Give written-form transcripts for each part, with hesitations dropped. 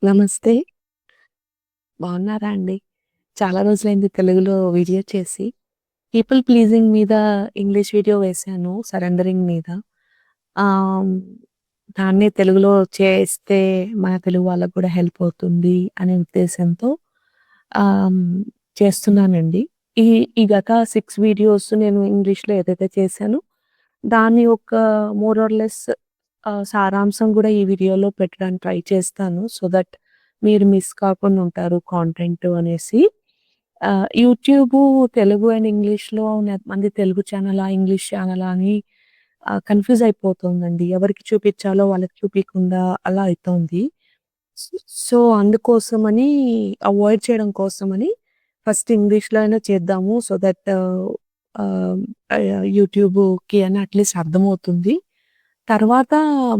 నమస్తే. బాగున్నారా అండి? చాలా రోజులైంది తెలుగులో వీడియో చేసి. పీపుల్ ప్లీజింగ్ మీద ఇంగ్లీష్ వీడియో వేశాను. సరెండరింగ్ మీద. ఆహ్, దాన్నే తెలుగులో చేస్తే మన తెలుగు వాళ్ళకి కూడా హెల్ప్ అవుతుంది అనే ఉద్దేశంతో ఆహ్, చేస్తున్నానండి. ఈ ఈ గత 6 వీడియోస్ నేను ఇంగ్లీష్‌లో ఏదైతే చేశానో దాని యొక్క మోర్ ఆర్ లెస్ సారాంశం గూడా ఈ వీడియోలో పెట్టడానికి ట్రై చేస్తాను. సో దట్ మీరు మిస్ కాకుండా ఉంటారు కాంటెంట్ అనేసి. యూట్యూబు తెలుగు అండ్ ఇంగ్లీష్‌లో మంది తెలుగు ఛానలా? ఇంగ్లీష్ ఛానలా? అని కన్‌ఫ్యూజ్ అయిపోతుందండి. ఎవరికి చూపిచ్చాలో వాళ్ళకి చూపియకుండా అలా అయితోంది. స్ సో, అందుకోసమని అవాయిడ్ చేయడం కోసమని ఫస్ట్ ఇంగ్లీష్‌లో అయినా చేద్దాము. సో దట్ ఆహ్, యూట్యూబ్‌కి అని అట్‌లీస్ట్ అర్థమవుతుంది. తర్వాత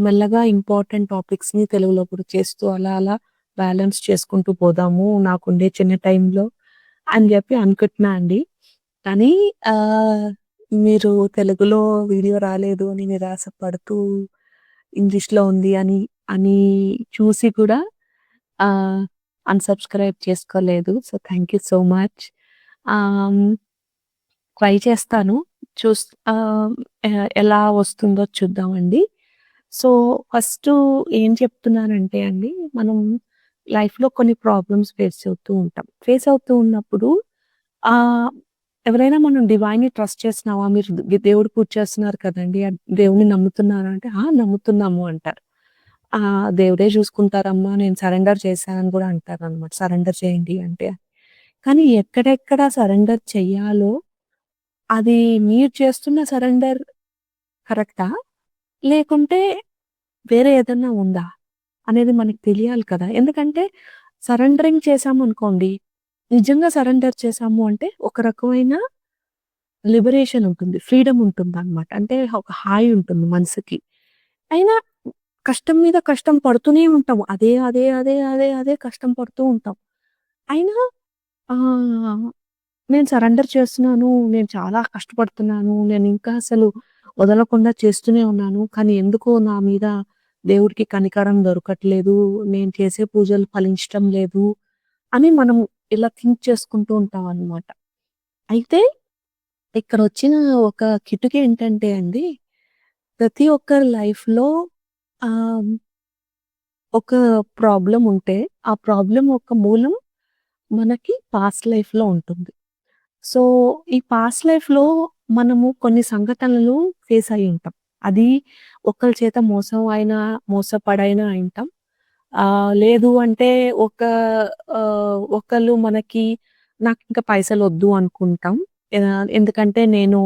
మెల్లగా ఇంపార్టెంట్ టాపిక్స్‌ని తెలుగులో కూడా చేస్తూ అలా అలా బ్యాలెన్స్ చేసుకుంటూ పోదాము. నాకుండే చిన్న టైంలో అని జెప్పి అనుకుంటున్నా అండి. కానీ ఆహ్, మీరు తెలుగులో వీడియో రాలేదు అని నిరాశ పడుతూ ఇంగ్లీష్‌లో ఉంది అని చూసి కూడా ఆహ్, అన్‌సబ్‌స్క్రైబ్ చేసుకోలేదు. So, thank you so much. ఆహ్, ట్రై చేస్తాను. చూస్ ఆహ్, ఎలా వస్తుందో చూద్దామండి. సో, ఫస్టు ఏం చెప్తున్నానంటే అండి, మనం లైఫ్‌లో కొన్ని ప్రాబ్లమ్స్ ఫేస్ అవుతూ ఉంటాం. ఫేస్ అవుతూ ఉన్నప్పుడు ఆహ్, ఎవరైనా మనం డివైన్‌ని ట్రస్ట్ చేస్తున్నావా? మీరు దేవుడు పూజ చేస్తున్నారు కదండీ! దేవుడిని నమ్ముతున్నారా? అంటే, "ఆ! నమ్ముతున్నాము" అంటారు. దేవుడే చూసుకుంటారమ్మా నేను సరెండర్ చేశానని కూడా అంటారనమాట. సరెండర్ చేయండి అంటే. కానీ ఎక్కడెక్కడ సరెండర్ చెయ్యాలో అది మీరు చేస్తున్న సరెండర్ కరెక్టా? లేకుంటే వేరే ఏదన్నా ఉందా? అనేది మనకు తెలియాలి కదా! ఎందుకంటే సరెండరింగ్ చేశామనుకోండి, నిజంగా సరెండర్ చేశాము అంటే ఒక రకమైన లిబరేషన్ ఉంటుంది. ఫ్రీడమ్ ఉంటుందనమాట. అంటే ఒక హాయి ఉంటుంది మనసుకి. అయినా కష్టం మీద కష్టం పడుతూనే ఉంటాం. అదే కష్టం పడుతూ ఉంటాం. అయినా ఆహ్, నేను సరెండర్ చేస్తున్నాను. నేను చాలా కష్టపడుతున్నాను. నేనింకా అసలు వదలకుండా చేస్తూనే ఉన్నాను. కానీ ఎందుకో నా మీద దేవుడికి కనికరం దొరకట్లేదు. నేను చేసే పూజలు ఫలించటం లేదు అని మనం ఇలా థింక్ చేసుకుంటూ ఉంటామనమాట. అయితే ఇక్కడొచ్చిన ఒక కిటుకేంటంటే అండి, ప్రతి ఒక్కరి లైఫ్‌లో ఆహ్, ఒక ప్రాబ్లమ్ ఉంటే, ఆ ప్రాబ్లమ్ యొక్క మూలం మనకి పాస్ట్ లైఫ్‌లో ఉంటుంది. సో, ఈ పాస్ట్ లైఫ్‌లో మనము కొన్ని సంఘటనలు ఫేస్ అయ్యుంటాం. అది ఒకళ్ళ చేత మోసం అయినా, మోసపడైనా అయింటాం. లేదు అంటే ఒకళ్ళు మనకి నాకింక పైసలొద్దు అనుకుంటాం. ఎందుకంటే నేను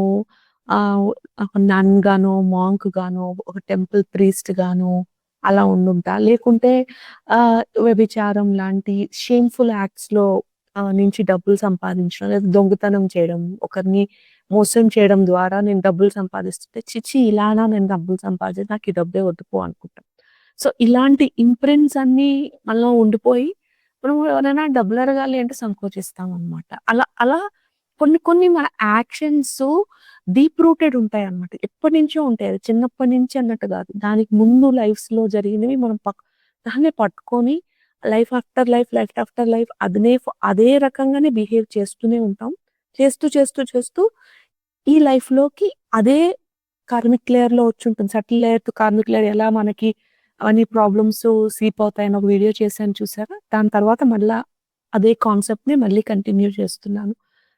ఆహ్, ఒక నన్ గానో, మాంక్ గానో, ఒక టెంపుల్ ప్రీస్ట్ గానో అలా ఉండుంటా. లేకుంటే వ్యభిచారం లాంటి షేమ్‌ఫుల్ యాక్ట్స్‌లో నుంచి డబ్బులు సంపాదించడం, లేదా దొంగతనం చేయడం, ఒకరిని మోసం చేయడం ద్వారా నేను డబ్బులు సంపాదిస్తుంటే, ఛీ! ఇలానా నేను డబ్బులు సంపాదించేది, నాకు ఈ డబ్బే వద్దు పో అనుకుంటాం. సో, ఇలాంటి ఇంప్రింట్స్ అన్నీ మనలో ఉండిపోయి, మనం ఎవరైనా డబ్బులు అడగాలి అంటే సంకోచిస్తామనమాట. అలా అలా కొన్ని కొన్ని మన యాక్షన్సు డీప్ రూటెడ్ ఉంటాయన్నమాట. ఎప్పటినుంచో ఉంటాయి. అది చిన్నప్పటి నుంచి అన్నట్టు గాదు. దానికి ముందు లైఫ్స్‌లో జరిగినవి మనం దాన్నే పట్టుకొని life after life, life after life అదే రకంగానే బిహేవ్ చేస్తూనే ఉంటాం. చేస్తూ ఈ లైఫ్‌లోకి అదే కార్మిక్ లేయర్‌లో వచ్చుంటుంది. Subtle layer to karmic layer ఎలా మనకి అవన్నీ ప్రాబ్లమ్స్ సీప్ అవుతాయని ఒక వీడియో చేశాను చూసారా? దాని తర్వాత మళ్ళా అదే కాన్సెప్ట్‌ని మళ్ళీ కంటిన్యూ చేస్తున్నాను.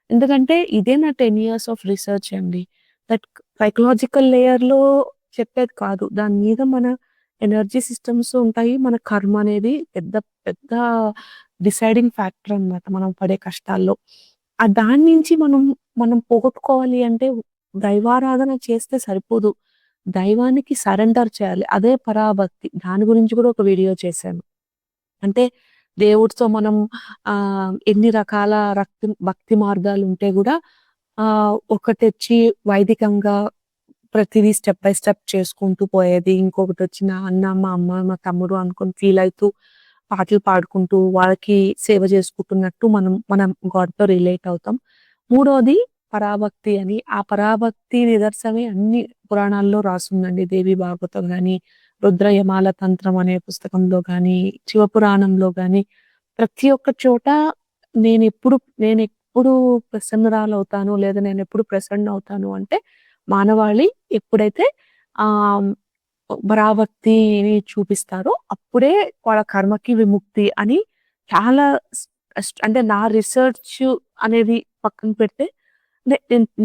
ఎందుకంటే ఇదే నా 10 ఇయర్స్ ఆఫ్ రిసర్చ్ అండి. దట్ సైకలాజికల్ లేయర్‌లో చెప్పేది కాదు. దాని మీద మన ఎనర్జీ సిస్టమ్స్ ఉంటాయి. మన కర్మ అనేది పెద్ద పెద్ద డిసైడింగ్ ఫ్యాక్టర్ అన్నమాట మనం పడే కష్టాల్లో. దాని నుంచి మనం పోగొట్టుకోవాలి అంటే దైవారాధన చేస్తే సరిపోదు. దైవానికి సరెండర్ చేయాలి. అదే పరాభక్తి. దాని గురించి కూడా ఒక వీడియో చేశాను. అంటే దేవుడితో మనం ఎన్ని రకాల భక్తి మార్గాలుంటే గూడా ఒకటొచ్చి వైదికంగా ప్రతిదీ స్టెప్ బై స్టెప్ చేసుకుంటూ పోయేది. ఇంకొకటొచ్చి నా అన్న, మా అమ్మ, మా తమ్ముడు అనుకోని ఫీల్ అయితూ పాటలు పాడుకుంటూ వాళ్ళకి సేవ చేసుకుంటున్నట్టు మనం గాడ్‌తో రిలేట్ అవుతాం. మూడోది పరాభక్తి అని. ఆ పరాభక్తి నిదర్శనమే అన్ని పురాణాల్లో రాసుందండి. దేవి భాగవతం గాని, రుద్రయమాల తంత్రం అనే పుస్తకంలో గానీ, శివపురాణంలో గానీ, ప్రతి ఒక్క చోట నేనెప్పుడు నేనెప్పుడు ప్రసన్నురాలవుతాను, లేదా నేనెప్పుడు ప్రసన్నవుతాను అంటే, మానవాళి ఎప్పుడైతే ఆహ్, పరాభక్తిని చూపిస్తారో, అప్పుడే వాళ్ళ కర్మకి విముక్తి అని చాలా అంటే నా రిసర్చ్ అనేది పక్కన పెడితే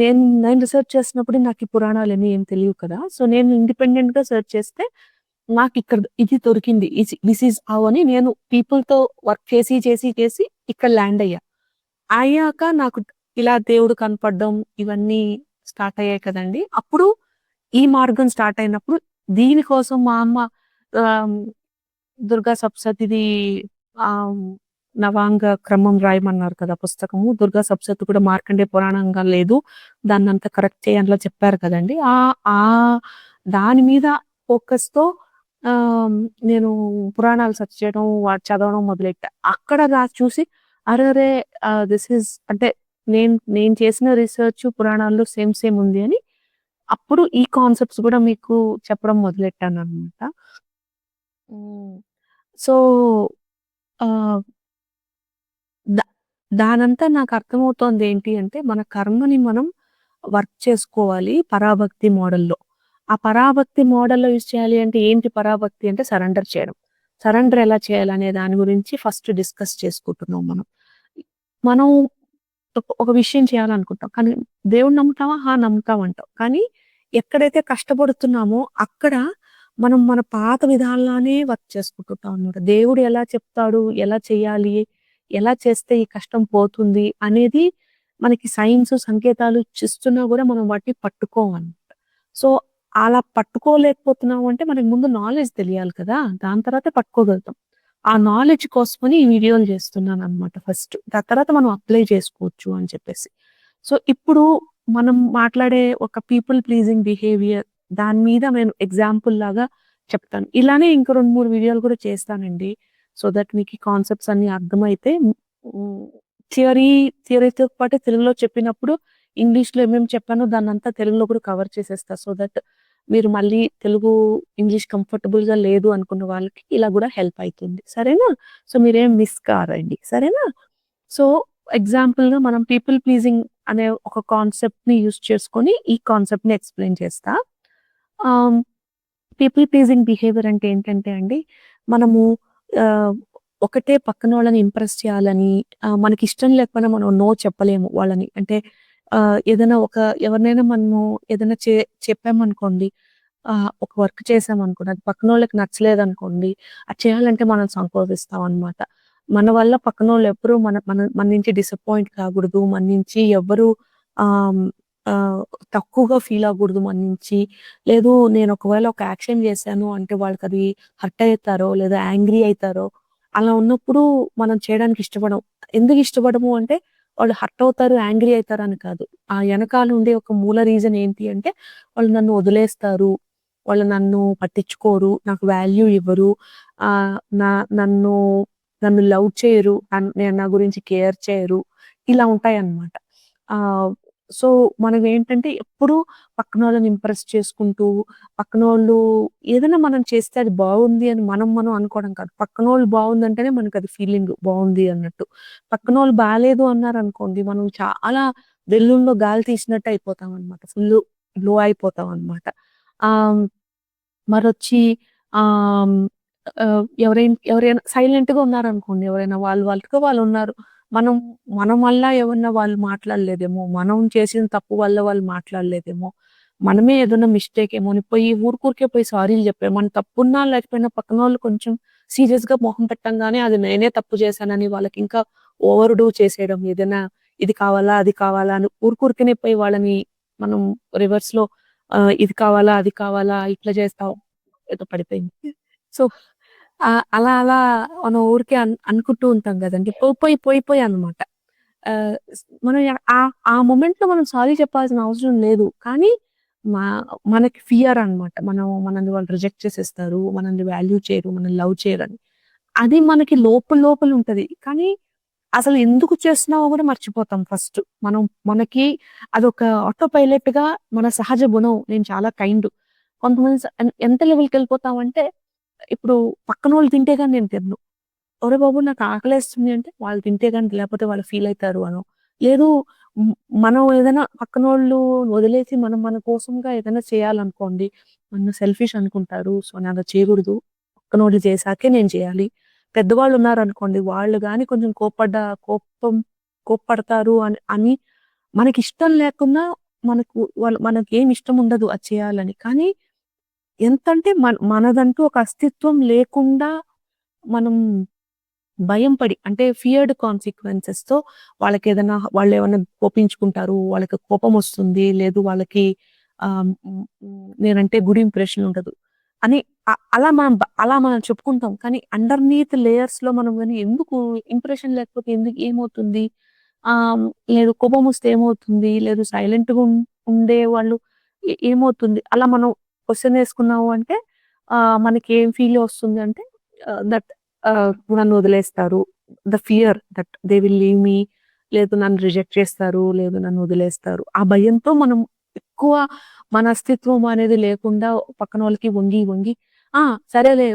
నేను రిసర్చ్ చేసినప్పుడు నాకీ పురాణాలన్నీ ఏం తెలియవు కదా! సో, నేను ఇండిపెండెంట్‌గా సెర్చ్ చేస్తే నాకిక్కడ ఇది దొరికింది. థిస్ ఈజ్ హౌ అని నేను పీపుల్‌తో వర్క్ చేసి, చేసి, చేసి ఇక్కడ ల్యాండ్ అయ్యా. అయ్యాక నాకు ఇలా దేవుడు కనపడడం ఇవన్నీ స్టార్ట్ అయ్యాయి కదండీ! అప్పుడు ఈ మార్గం స్టార్ట్ అయినప్పుడు దీనికోసం మా అమ్మ ఆహ్, దుర్గా సప్తశతిది ఆహ్, నవాంగ క్రమం రాయమన్నారు కదా! పుస్తకము. దుర్గా సప్తశతి కూడా మార్కండేయ పురాణంగా లేదు. దాన్నంతా కరెక్ట్ చేయండ్లా చెప్పారు కదండీ! ఆహ్, దాని మీద ఫోకస్‌తో నేను పురాణాలు సెర్చ్ చేయడం, చదవడం మొదలెట్టా. అక్కడ చూసి అరెరే! దిస్ ఈజ్ అంటే నేను చేసిన రిసర్చ్ పురాణాల్లో సేమ్ సేమ్ ఉంది అని అప్పుడు ఈ కాన్సెప్ట్స్ గూడా మీకు చెప్పడం మొదలెట్టాననమాట. హ్మ్. సో, ఆహ్, ద దానంతా నాకర్థమవుతోందేంటి అంటే, మన కర్మని మనం వర్క్ చేసుకోవాలి పరాభక్తి మోడల్‌లో. ఆ పరాభక్తి మోడల్‌లో యూజ్ చేయాలి అంటే ఏంటి పరాభక్తి అంటే సరెండర్ చేయడం. సరెండర్ ఎలా చేయాలనే దాని గురించి ఫస్ట్ డిస్కస్ చేసుకుంటున్నాం మనం. మనం ఒక విషయం చేయాలనుకుంటాం. కానీ దేవుడిని నమ్ముతావా? ఆ! నమ్ముతాం అంటాం. కానీ ఎక్కడైతే కష్టపడుతున్నామో అక్కడ మనం మన పాత విధానాలనే వర్క్ చేసుకుంటుంటాం అన్నమాట. దేవుడు ఎలా చెప్తాడు? ఎలా చేయాలి? ఎలా చేస్తే ఈ కష్టం పోతుంది? అనేది మనకి సైన్స్, సంకేతాలు ఇస్తున్నా గూడా మనం వాటిని పట్టుకోమనమాట. సో, అలా పట్టుకోలేకపోతున్నాము అంటే మనకు ముందు నాలెడ్జ్ తెలియాలి కదా! దాని తర్వాతే పట్టుకోగలుగుతాం. ఆ నాలెడ్జ్ కోసమని ఈ వీడియోలు చేస్తున్నాననమాట ఫస్ట్. దాని తర్వాత మనం అప్లై చేసుకోవచ్చు అని చెప్పేసి. సో, ఇప్పుడు మనం మాట్లాడే ఒక పీపుల్ ప్లీజింగ్ బిహేవియర్ దాని మీద నేను ఎగ్జాంపుల్ లాగా చెప్తాను. ఇలానే ఇంకో 2, 3 వీడియోలు కూడా చేస్తానండి. సో దట్ మీకు ఈ కాన్సెప్ట్స్ అన్నీ అర్థమైతే హ్మ్. థియరీతో పాటు తెలుగులో చెప్పినప్పుడు ఇంగ్లీష్‌లో ఏమేమి చెప్పానో దాన్నంతా తెలుగులో కూడా కవర్ చేసేస్తా. సో దట్ మీరు మళ్ళీ తెలుగు, ఇంగ్లీష్ కంఫర్టబుల్‌గా లేదు అనుకున్న వాళ్ళకి ఇలా గూడా హెల్ప్ అయితుంది. సరేనా? సో మీరేం మిస్ కారండి. సరేనా? సో ఎగ్జాంపుల్‌గా మనం పీపుల్ ప్లీజింగ్ అనే ఒక కాన్సెప్ట్‌ని యూజ్ చేసుకొని ఈ కాన్సెప్ట్‌ని ఎక్స్‌ప్లెయిన్ చేస్తా. ఆహ్, పీపుల్ ప్లీజింగ్ బిహేవియర్ అంటే ఏంటంటే అండి, మనము ఆహ్, ఒకటే పక్కనోళ్ళని ఇంప్రెస్ చేయాలని మనకిష్టం లేకపోయినా మనం నో చెప్పలేము వాళ్ళని. అంటే ఏదైనా ఎవరినైనా మనము ఏదైనా చెప్పామనుకోండి, ఒక వర్క్ చేశామనుకోండి, అది పక్కనోళ్ళకి నచ్చలేదనుకోండి, అది చేయాలంటే మనం సంకోచిస్తామనమాట. మన వల్ల పక్కనోళ్ళు ఎవ్వరు మన మన మన నుంచి డిసప్పాయింట్ కాకూడదు. మన నుంచి ఎవ్వరు ఆహ్, ఆహ్, తక్కువగా ఫీల్ అవ్వకూడదు మన నుంచి. లేదు నేను ఒకవేళ ఒక యాక్షన్ చేశాను అంటే వాళ్ళకది హర్ట్ అయితారో, లేదా యాంగ్రీ అయితారో, అలా ఉన్నప్పుడు మనం చేయడానికి ఇష్టపడం. ఎందుకు ఇష్టపడము అంటే వాళ్ళు హర్ట్ అవుతారు, యాంగ్రీ అయితారని కాదు. ఆ ఎనకాల ఉండే ఒక మూల రీజన్ ఏంటి అంటే వాళ్ళు నన్ను వదిలేస్తారు. వాళ్ళు నన్ను పట్టించుకోరు. నాకు వాల్యూ ఇవ్వరు. ఆహ్, నా నన్ను నన్ను లవ్ చేయరు. నా గురించి కేర్ చేయరు. ఇలా ఉంటాయన్నమాట. ఆహ్, సో, మనమేంటంటే ఎప్పుడూ పక్కనోళ్ళని ఇంప్రెస్ చేసుకుంటూ, పక్కనోళ్ళు ఏదైనా మనం చేస్తే అది బావుంది అని మనం అనుకోవడం కాదు. పక్కనోళ్ళు బావుందంటేనే మనకది ఫీలింగ్ బావుంది అన్నట్టు. పక్కనోళ్ళు బాలేదు అన్నారనుకోండి, మనం చాలా బెలూన్‌లో గాలి తీసినట్టు అయిపోతామనమాట. ఫుల్లు లో అయిపోతామనమాట. ఆహ్, మరొచ్చి ఆహ్, ఎవరైనా సైలెంట్‌గా ఉన్నారనుకోండి ఎవరైనా వాళ్ళకి వాళ్ళున్నారు. మనం మనం వల్ల ఏమన్నా వాళ్ళు మాట్లాడలేదేమో, మనం చేసిన తప్పు వల్ల వాళ్ళు మాట్లాడలేదేమో, మనమే ఏదైనా మిస్టేక్ ఏమో అని ఊరికే పోయి సారీలు చెప్పాం. మన తప్పున్నా లేకపోయినా పక్కనోళ్ళు కొంచెం సీరియస్‌గా మొహం పెట్టంగానే అది నేనే తప్పు చేశానని వాళ్ళకింకా ఓవర్ డూ చేసేయడం. ఏదైనా ఇది కావాలా, అది కావాలా అని ఊరికనే పోయి వాళ్ళని మనం రివర్స్‌లో ఇది కావాలా, అది కావాలా, ఇట్లా చేస్తావు. ఏదో పడిపోయింది. సో, అలా మనం ఊరికే అనుకుంటూ ఉంటాం గదండీ. పోయి అన్నమాట. మనం ఆ మొమెంట్‌లో మనం సారీ చెప్పాల్సిన అవసరం లేదు. కానీ మా మనకి ఫియర్ అన్నమాట. మనల్ని వాళ్ళు రిజెక్ట్ చేసేస్తారు. మనల్ని వాల్యూ చేయరు. మనల్ని లవ్ చేయరని. అది మనకి లోపల ఉంటది. కానీ అసలు ఎందుకు చేస్తున్నామో గూడా మర్చిపోతాం ఫస్ట్. మనకి అదొక ఆటో పైలట్‌గా మన సహజ గుణం. నేను చాలా కైండ్. కొంతమంది ఎంత లెవెల్‌కెళ్ళిపోతామంటే, ఇప్పుడు పక్కనోళ్ళు తింటే గాని నేను తినను. ఒరేయ్ బాబు! నాకు ఆకలేస్తుంది అంటే, వాళ్ళు తింటే గాని లేకపోతే వాళ్ళు ఫీల్ అయితారు అనో. లేదు హ్మ్, మనం ఏదైనా పక్కనోళ్ళు వదిలేసి మనం మన కోసంగా ఏదైనా చేయాలనుకోండి, నన్ను సెల్ఫిష్ అనుకుంటారు. సో, నేను అలా చేయకూడదు. పక్కనోళ్ళు చేశాకే నేను చేయాలి. పెద్దవాళ్ళు ఉన్నారనుకోండి, వాళ్ళు గాని కొంచెం కోప్పడతారు అని అని మనకిష్టం లేకున్నా మనకేమి ఇష్టం ఉండదు అది చేయాలని. కానీ ఎంతంటే మనదంటూ ఒక అస్తిత్వం లేకుండా మనం భయం పడి అంటే ఫియర్డ్ కాన్సిక్వెన్సెస్‌తో వాళ్ళేమన్నా కోపించుకుంటారు. వాళ్ళకి కోపమొస్తుంది. లేదు వాళ్ళకి నేనంటే గుడ్ ఇంప్రెషన్ ఉండదు. అని అలా మనం చెప్పుకుంటాం. కానీ అండర్‌నీత్ లేయర్స్‌లో మనం గాని ఎందుకు ఇంప్రెషన్ లేకపోతే ఏమవుతుంది? ఆహ్, లేదు కోపమొస్తే ఏమవుతుంది? లేదు సైలెంట్‌గా ఉండేవాళ్ళు ఏమవుతుంది? అలా మనం క్వెషన్ ఏసుకున్నాము అంటే మనకేం ఫీల్ వస్తుంది అంటే దట్ నన్ను వదిలేస్తారు. The fear that they will leave me లేదు నన్ను రిజెక్ట్ చేస్తారు. లేదు నన్ను వదిలేస్తారు. ఆ భయంతో మనం ఎక్కువ మన అస్తిత్వం అనేది లేకుండా పక్కనోళ్ళకి వంగి ఆ! సరేలే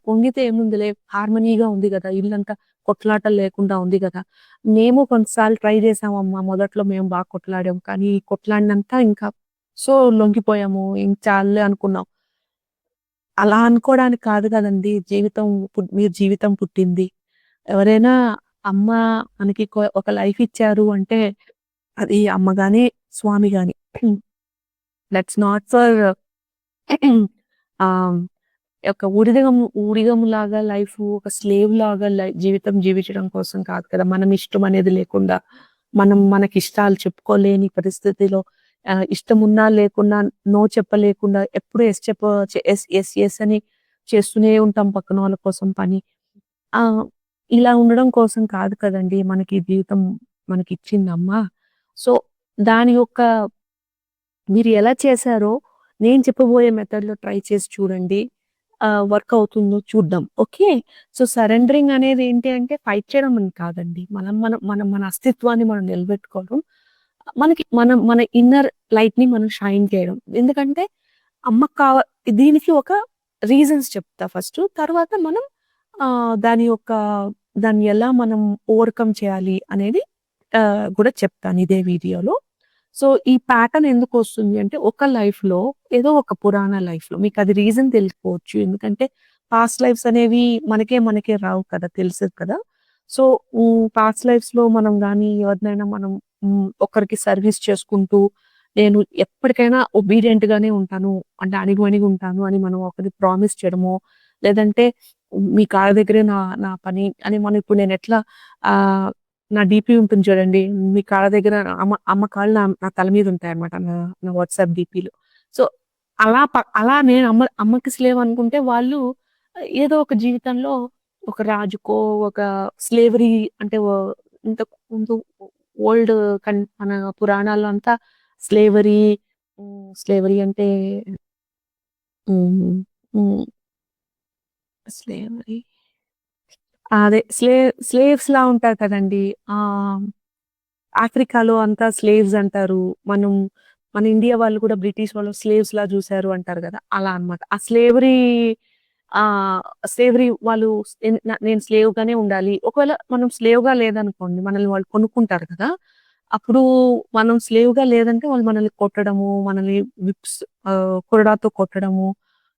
వంగితే ఏముందిలే హార్మనీగా ఉంది గదా! ఇల్లంతా కొట్లాటలు లేకుండా ఉంది గదా! మేము కొంతసార్లు ట్రై చేసామమ్మా. మొదట్లో మేము బాగా కొట్లాడాం. కానీ కొట్లాడినంత ఇంకా సో లొంగిపోయాము. ఇంక చాలులే అనుకున్నాం. అలా అనుకోవడానికి కాదు కదండీ! మీరు జీవితం పుట్టింది. ఎవరైనా అమ్మ మనకి ఒక లైఫ్ ఇచ్చారు అంటే అది అమ్మ గాని, స్వామి గాని. దట్స్ నాట్ ఫర్ ఆహ్, ఒక ఊడిగంలాగా ఒక స్లేవ్‌లాగా జీవితం జీవించడం కోసం కాదు కదా! మనం ఇష్టం అనేది లేకుండా, మనకిష్టాలు చెప్పుకోలేని పరిస్థితిలో ఇష్టమున్నా లేకున్నా నో చెప్పలేకుండా ఎప్పుడు యెస్ అని చేస్తూనే ఉంటాం పక్కన వాళ్ళ కోసం పని. ఇలా ఉండడం కోసం కాదు కదండీ! మనకి జీవితం మనకిచ్చిందమ్మ. సో, దాని యొక్క మీరు ఎలా చేశారో, నేను చెప్పబోయే మెథడ్‌లో ట్రై చేసి చూడండి. వర్క్ అవుతుందో చూద్దాం. ఓకే. సో, సరెండరింగ్ అనేది ఏంటి అంటే ఫైట్ చేయడం అని కాదండి. మనం మనం మనం మన అస్తిత్వాన్ని మనం నిలబెట్టుకోవడం. మన ఇన్నర్ లైట్‌ని మనం షైన్ చేయడం. ఎందుకంటే అమ్మకి కావ దీనికి ఒక రీజన్స్ చెప్తా ఫస్టు. తర్వాత మనం దాన్ని ఎలా మనం ఓవర్‌కమ్ చేయాలి అనేది గూడా చెప్తాను ఇదే వీడియోలో. సో, ఈ ప్యాటర్న్ ఎందుకొస్తుంది అంటే, ఒక లైఫ్‌లో ఏదో ఒక పురాణ లైఫ్‌లో మీకది రీజన్ తెలిసిపోవచ్చు. ఎందుకంటే, పాస్ట్ లైఫ్స్ అనేవి మనకే రావు కదా! తెలుసదు కదా! సో, పాస్ట్ లైఫ్స్‌లో మనం గాని, ఎవరినైనా మనం ఒకరికి సర్వీస్ చేసుకుంటూ, నేను ఎప్పటికైనా ఒబీడియంట్‌గానే ఉంటాను. అంటే అణిగిమణిగుంటాను అని మనం ఒకరికి ప్రామిస్ చేయడమో, లేదంటే మీ కాళ్ళ దగ్గరే నా నా పని అని ఇప్పుడు నేనెట్లా ఆహ్ నా డీపీ ఉంటుంది చూడండి. మీ కాళ్ళ దగ్గర అమ్మ కాళ్ళు నా తల మీద ఉంటాయన్నమాట. నా వాట్సాప్ డీపీలో. సో, అలా నేను అమ్మకి స్లేవ్ అనుకుంటే వాళ్ళు ఏదో ఒక జీవితంలో ఒక రాజుకో, ఒక స్లేవరీ అంటే ఇంతకు ముందు ఓల్డ్ మన పురాణాల్లో అంతా స్లేవరీ స్లేవరీ అంటే హ్మ్. హ్మ్. స్లేవరీ అదే స్లేవ్స్‌లా ఉంటారు కదండీ! ఆ! ఆఫ్రికాలో అంతా స్లేవ్స్ అంటారు. మన ఇండియా వాళ్ళు కూడా బ్రిటిష్ వాళ్ళు స్లేవ్స్‌లా చూసారు అంటారు గదా! అలా అన్నమాట. ఆ స్లేవరీ వాళ్ళు నేను స్లేవ్‌గానే ఉండాలి. ఒకవేళ మనం స్లేవ్‌గా లేదనుకోండి, మనల్ని వాళ్ళు కొనుక్కుంటారు కదా! అప్పుడు మనం స్లేవ్‌గా లేదంటే వాళ్ళు మనల్ని కొట్టడము, మనల్ని కొరడాతో కొట్టడము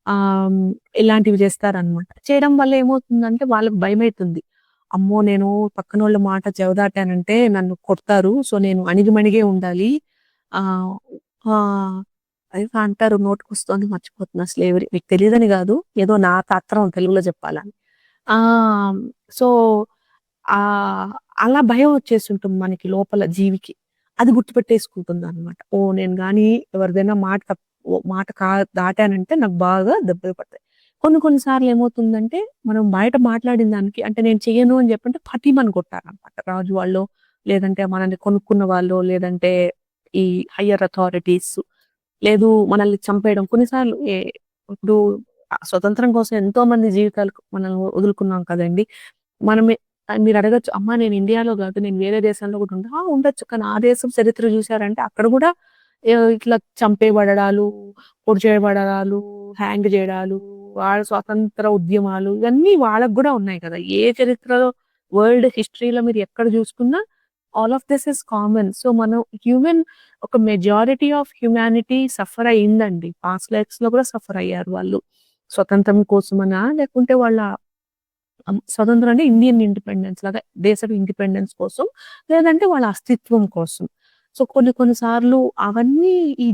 ఆహ్, ఇలాంటివి చేస్తారనమాట. చేయడం వల్ల ఏమవుతుందంటే వాళ్ళకి భయమైతుంది. అమ్మో! నేను పక్కనోళ్ళ మాట జవదాటానంటే నన్ను కొడతారు. సో, నేను అణిగిమణిగే ఉండాలి. ఆహ్, ఆహ్, ఏదో అంటారు నోటికొస్తోంది మర్చిపోతున్నా స్లేవరీ. మీకు తెలీదని గాదు. ఏదో నా తాత్రం తెలుగులో చెప్పాలని. ఆ! సో, ఆహ్, అలా భయం వచ్చేసుంటుంది మనకి లోపల జీవికి. అది గుర్తుపెట్టేసుకుంటుందనమాట. ఓహ్! నేను గాని ఎవరిదైనా మాట దాటానంటే నాకు బాగా దెబ్బలు పడతాయి. కొన్ని కొన్ని సార్లు ఏమవుతుందంటే, మనం బయట మాట్లాడిన దానికి అంటే నేను చెయ్యను అని జెప్పంటే పటీమని కొట్టారనమాట. రాజు వాళ్ళో, లేదంటే మనల్ని కొనుక్కున్న వాళ్ళో, లేదంటే ఈ హైయర్ అథారిటీస్ లేదు మనల్ని చంపేయడం. కొన్నిసార్లు ఇప్పుడు స్వతంత్రం కోసం ఎంతో మంది జీవితాలు మనం వదులుకున్నాం కదండీ! మనమే మీరడగొచ్చు, అమ్మా నేను ఇండియాలో గాదు, నేను వేరే దేశంలో గూడా ఉంటా. ఉండొచ్చు. కానీ ఆ దేశం చరిత్ర జూసారంటే అక్కడ గూడా ఇట్లా చంపేయబడడాలు, పొడి చేయబడడాలు, హ్యాంగ్ జేయడాలు, వాళ్ళ స్వాతంత్ర ఉద్యమాలు ఇవన్నీ వాళ్ళకి గూడా ఉన్నాయి కదా! ఏ చరిత్రలో వరల్డ్ హిస్టరీలో మీరు ఎక్కడ జూసుకున్నా all of this is common. So, మనం హ్యూమన్ ఒక మెజారిటీ ఆఫ్ హ్యుమానిటీ సఫర్ అయిందండి. పాస్ట్ లైఫ్స్‌లో గూడా సఫర్ అయ్యారు వాళ్ళు. స్వతంత్రం కోసమనా లేకుంటే వాళ్ళ స్వతంత్రం అంటే ఇండియన్ ఇండిపెండెన్స్ లాగా దేశం ఇండిపెండెన్స్ కోసం, లేదంటే వాళ్ళ అస్తిత్వం కోసం. సో, కొన్ని కొన్ని సార్లు అవన్నీ ఈ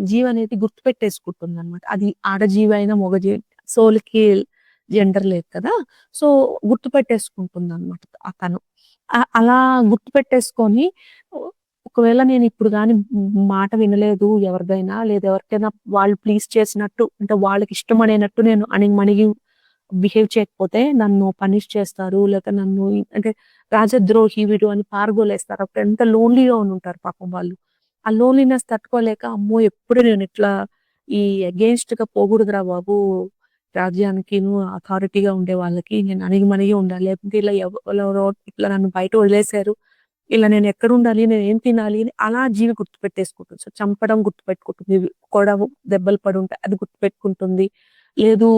జీవనేది గుర్తుపెట్టేసుకుంటుందనమాట. అది ఆడజీవి అయినా, మగజీవి సోల్‌కి జెండర్ లేదు కదా! సో, గుర్తుపెట్టేసుకుంటుందనమాట తను. అలా గుర్తుపెట్టేసుకొని ఒ ఒకవేళ నేనిప్పుడు గాని మాట వినలేదు ఎవరిదైనా, లేదా ఎవరికైనా వాళ్ళు ప్లీజ్ చేసినట్టు అంటే వాళ్ళకిష్టమనేనట్టు నేను అణిగిమణిగి బిహేవ్ చేయకపోతే నన్ను పనిష్ చేస్తారు. లేక నన్ను అంటే రాజద్రోహి వీడు అని పారదోలేస్తారు. అప్పుడు ఎంత లోన్‌లీగా ఉండుంటారు పాపం వాళ్ళు. ఆ లోన్‌లీనెస్ తట్టుకోలేక అమ్మో! ఎప్పుడు నేనిట్లా ఈ అగెయిన్స్ట్‌గా పోకూడదురా బాబు! రాజ్యానికిను అథారిటీగా ఉండే వాళ్ళకి నేను అణిగిమణిగి ఉండాలి. లేకపోతే ఇలా ఎవరెవరో ఇట్లా నన్ను బయట వదిలేసారు. ఇలా నేనెక్కడుండాలి? నేనేం తినాలి? అని అలా జీవి గుర్తుపెట్టేసుకుంటుంది. సో, చంపడం గుర్తుపెట్టుకుంటుంది. దెబ్బలు పడుంటాయి. అది గుర్తుపెట్టుకుంటుంది. లేదు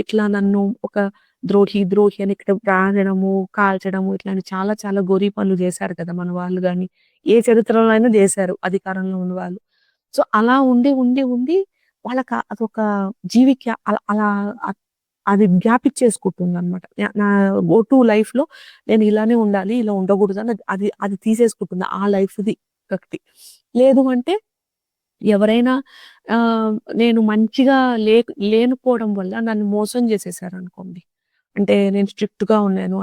ఇట్లా నన్ను ఒక ద్రోహి అని ఇక్కడ రాయడము, కాల్చడము ఇట్లాంటి చాలా చాలా గోరి పనులు జేశారు కదా! మన వాళ్ళు గాని, ఏ చరిత్రలో అయినా జేశారు అధికారంలో ఉన్నవాళ్ళు. సో, అలా ఉండి వాళ్ళకి అదొక జీవికి అలా అ అది జ్ఞాపిచ్చేసుకుంటుందనమాట. నా గో టు లైఫ్‌లో నేను ఇలానే ఉండాలి, ఇలా ఉండకూడదని అది అది తీసేసుకుంటుంది. ఆ లైఫ్‌ది ఒకటి. లేదు అంటే ఎవరైనా నేను మంచిగా లేకపోవడం వల్ల నన్ను మోసం చేసేసారనుకోండి. అంటే నేను స్ట్రిక్ట్‌గా ఉన్నాను.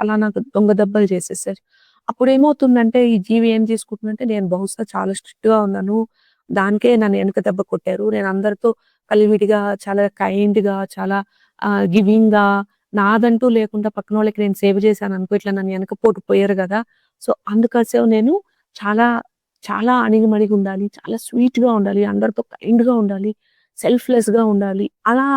అలా నాకు దొంగ దెబ్బలు చేసేసారు. అప్పుడేమవుతుందంటే ఈ జీవి ఏం చేసుకుంటుందంటే నేను బహుశా చాలా స్ట్రిక్ట్‌గా ఉన్నాను. దానికే నన్ను ఎనక దెబ్బ కొట్టారు. నేను అందరితో కలివిడిగా చాలా కైండ్‌గా చాలా గివింగ్‌గా నాదంటూ లేకుండా పక్కనోళ్ళకి నేను సేవ చేశాననుకో ఇట్లా నన్ను ఎనక పోటు పోయారు గదా! సో, అందుకోసం నేను చాలా చాలా అణిగిమణిగుండాలి. చాలా స్వీట్‌గా ఉండాలి. అందరితో కైండ్‌గా ఉండాలి. సెల్ఫ్‌లెస్‌గా ఉండాలి. అలా,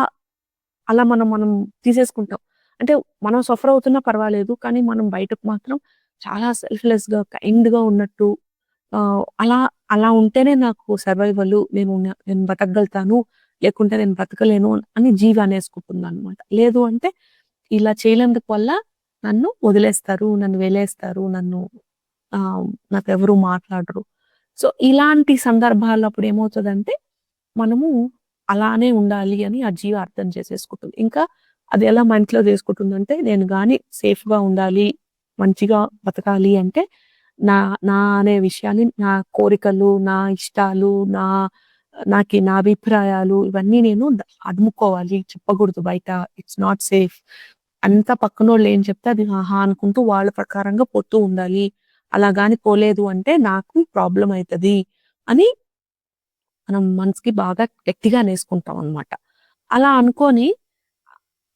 అలా మనం తీసేసుకుంటాం. అంటే మనం సఫర్ అవుతున్నా పర్వాలేదు. కానీ మనం బయటకు మాత్రం చాలా సెల్ఫ్‌లెస్‌గా, కైండ్‌గా ఉన్నట్టు అలా అలా ఉంటేనే నాకు సర్వైవలు. నేను బతకగలుగుతాను. లేకుంటే నేను బ్రతకలేను అని జీవి అనేసుకుంటుందనమాట. లేదు అంటే ఇలా చేయనందుకు వల్ల నన్ను వదిలేస్తారు. నన్ను వెలేస్తారు. నాకెవరు మాట్లాడరు. సో, ఇలాంటి సందర్భాల్లో అప్పుడేమవుతదంటే, మనము అలానే ఉండాలి అని ఆ జీవి అర్థం చేసేసుకుంటుంది. ఇంకా అది ఎలా మైండ్‌లో చేసుకుంటుందంటే, నేను గాని సేఫ్‌గా ఉండాలి, మంచిగా బతకాలి అంటే, నా నా అనే విషయాన్ని నా కోరికలు, నా ఇష్టాలు, నా అభిప్రాయాలు ఇవన్నీ నేను అదుముకోవాలి. చెప్పకూడదు బయట. It's not safe. అంతా పక్కనోళ్ళు ఏం చెప్తే అది ఆహా! అనుకుంటూ వాళ్ళ ప్రకారంగా పోతూ ఉండాలి. అలా గాని పోలేదు అంటే నాకు ప్రాబ్లమ్ అయితది అని మనం మనసుకి బాగా గట్టిగా అనేసుకుంటాం అన్నమాట. అలా అనుకోని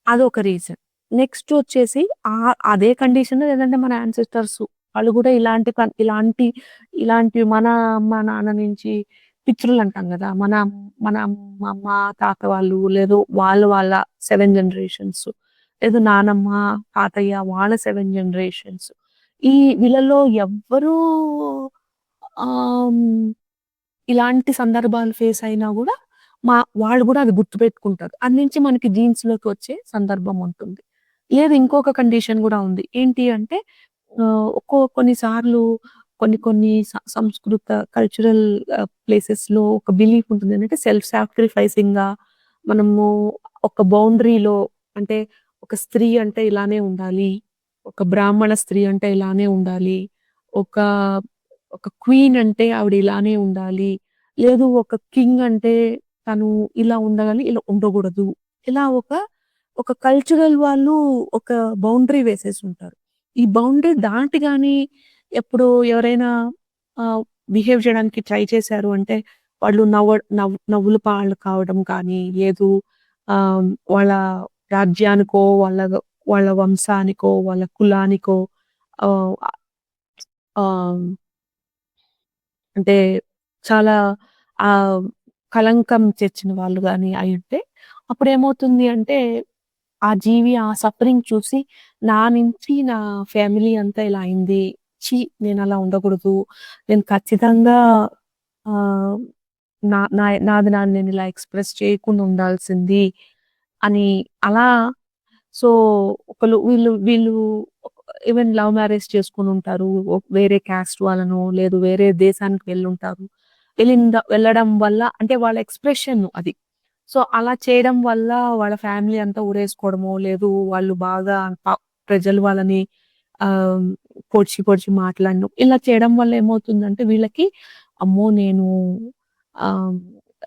అదొక రీజన్. నెక్స్ట్ వచ్చేసి అదే కండిషన్ లేదంటే మన యాన్సెస్టర్స్ వాళ్ళు గూడా ఇలాంటివి మన అమ్మ, నాన్న నుంచి పితృలంటాం గదా! మన అమ్మమ్మ, తాత వాళ్ళు లేదు వాళ్ళ 7 జనరేషన్స్ లేదు నానమ్మ, తాతయ్య వాళ్ళ 7 జనరేషన్స్. ఈ వీళ్ళలో ఎవ్వరూ ఆహ్, ఇలాంటి సందర్భాలు ఫేస్ అయినా గూడా, వాళ్ళు గూడా అది గుర్తుపెట్టుకుంటారు. అది నుంచి మనకి జీన్స్‌లోకి వచ్చే సందర్భం ఉంటుంది. లేదు ఇంకొక కండిషన్ గూడా ఉంది. ఏంటి అంటే కొన్ని సార్లు కొన్ని కొన్ని సంస్కృత కల్చరల్ ప్లేసెస్‌లో ఒక బిలీఫ్ ఉంటుంది. ఏంటంటే సెల్ఫ్ సాక్రిఫైసింగ్‌గా మనము ఒక బౌండరీలో అంటే ఒక స్త్రీ అంటే ఇలానే ఉండాలి. ఒక బ్రాహ్మణ స్త్రీ అంటే ఇలానే ఉండాలి. ఒక ఒక క్వీన్ అంటే ఆవిడ ఇలానే ఉండాలి. లేదు ఒక కింగ్ అంటే తను ఇలా ఉండాలి, ఇలా ఉండకూడదు. ఇలా ఒక కల్చరల్ వాళ్ళు ఒక బౌండరీ వేసేసుంటారు. ఈ బౌండరీ దాటి గాని ఎప్పుడు ఎవరైనా ఆహ్, బిహేవ్ చేయడానికి ట్రై చేశారు అంటే వాళ్ళు నవ్వుల పాలు కావడం కానీ, లేదు వాళ్ళ రాజ్యానికో, వాళ్ళ వంశానికో, వాళ్ళ కులానికో ఆహ్, ఆహ్ అంటే చాలా ఆహ్, కళంకం తెచ్చిన వాళ్ళు గాని అయ్యుంటే, అప్పుడేమవుతుంది అంటే, ఆ జీవి ఆ సఫరింగ్ చూసి, నా ఫ్యామిలీ అంతా ఇలా అయింది. ఛీ! నేనలా ఉండకూడదు. నేను ఖచ్చితంగా ఆహ్, నాది నేను ఇలా ఎక్స్‌ప్రెస్ చేయకుండా ఉండాల్సింది అని అలా సో, వీళ్ళు వీళ్ళు ఈవెన్ లవ్ మ్యారేజ్ చేసుకొనుంటారు. వేరే క్యాస్ట్ వాళ్ళనో, లేదు వేరే దేశానికి వెళ్ళుంటారు. వెళ్ళడం వల్ల అంటే వాళ్ళ ఎక్స్‌ప్రెషన్ అది. సో, అలా చేయడం వల్ల వాళ్ళ ఫ్యామిలీ అంతా ఉరేసుకోవడమో, లేదు వాళ్ళు బాగా ప్రజలు వాళ్ళని ఆహ్, పొడిచి మాట్లాడడం. ఇలా చేయడం వల్ల ఏమవుతుందంటే వీళ్ళకి అమ్మో! నేను ఆహ్,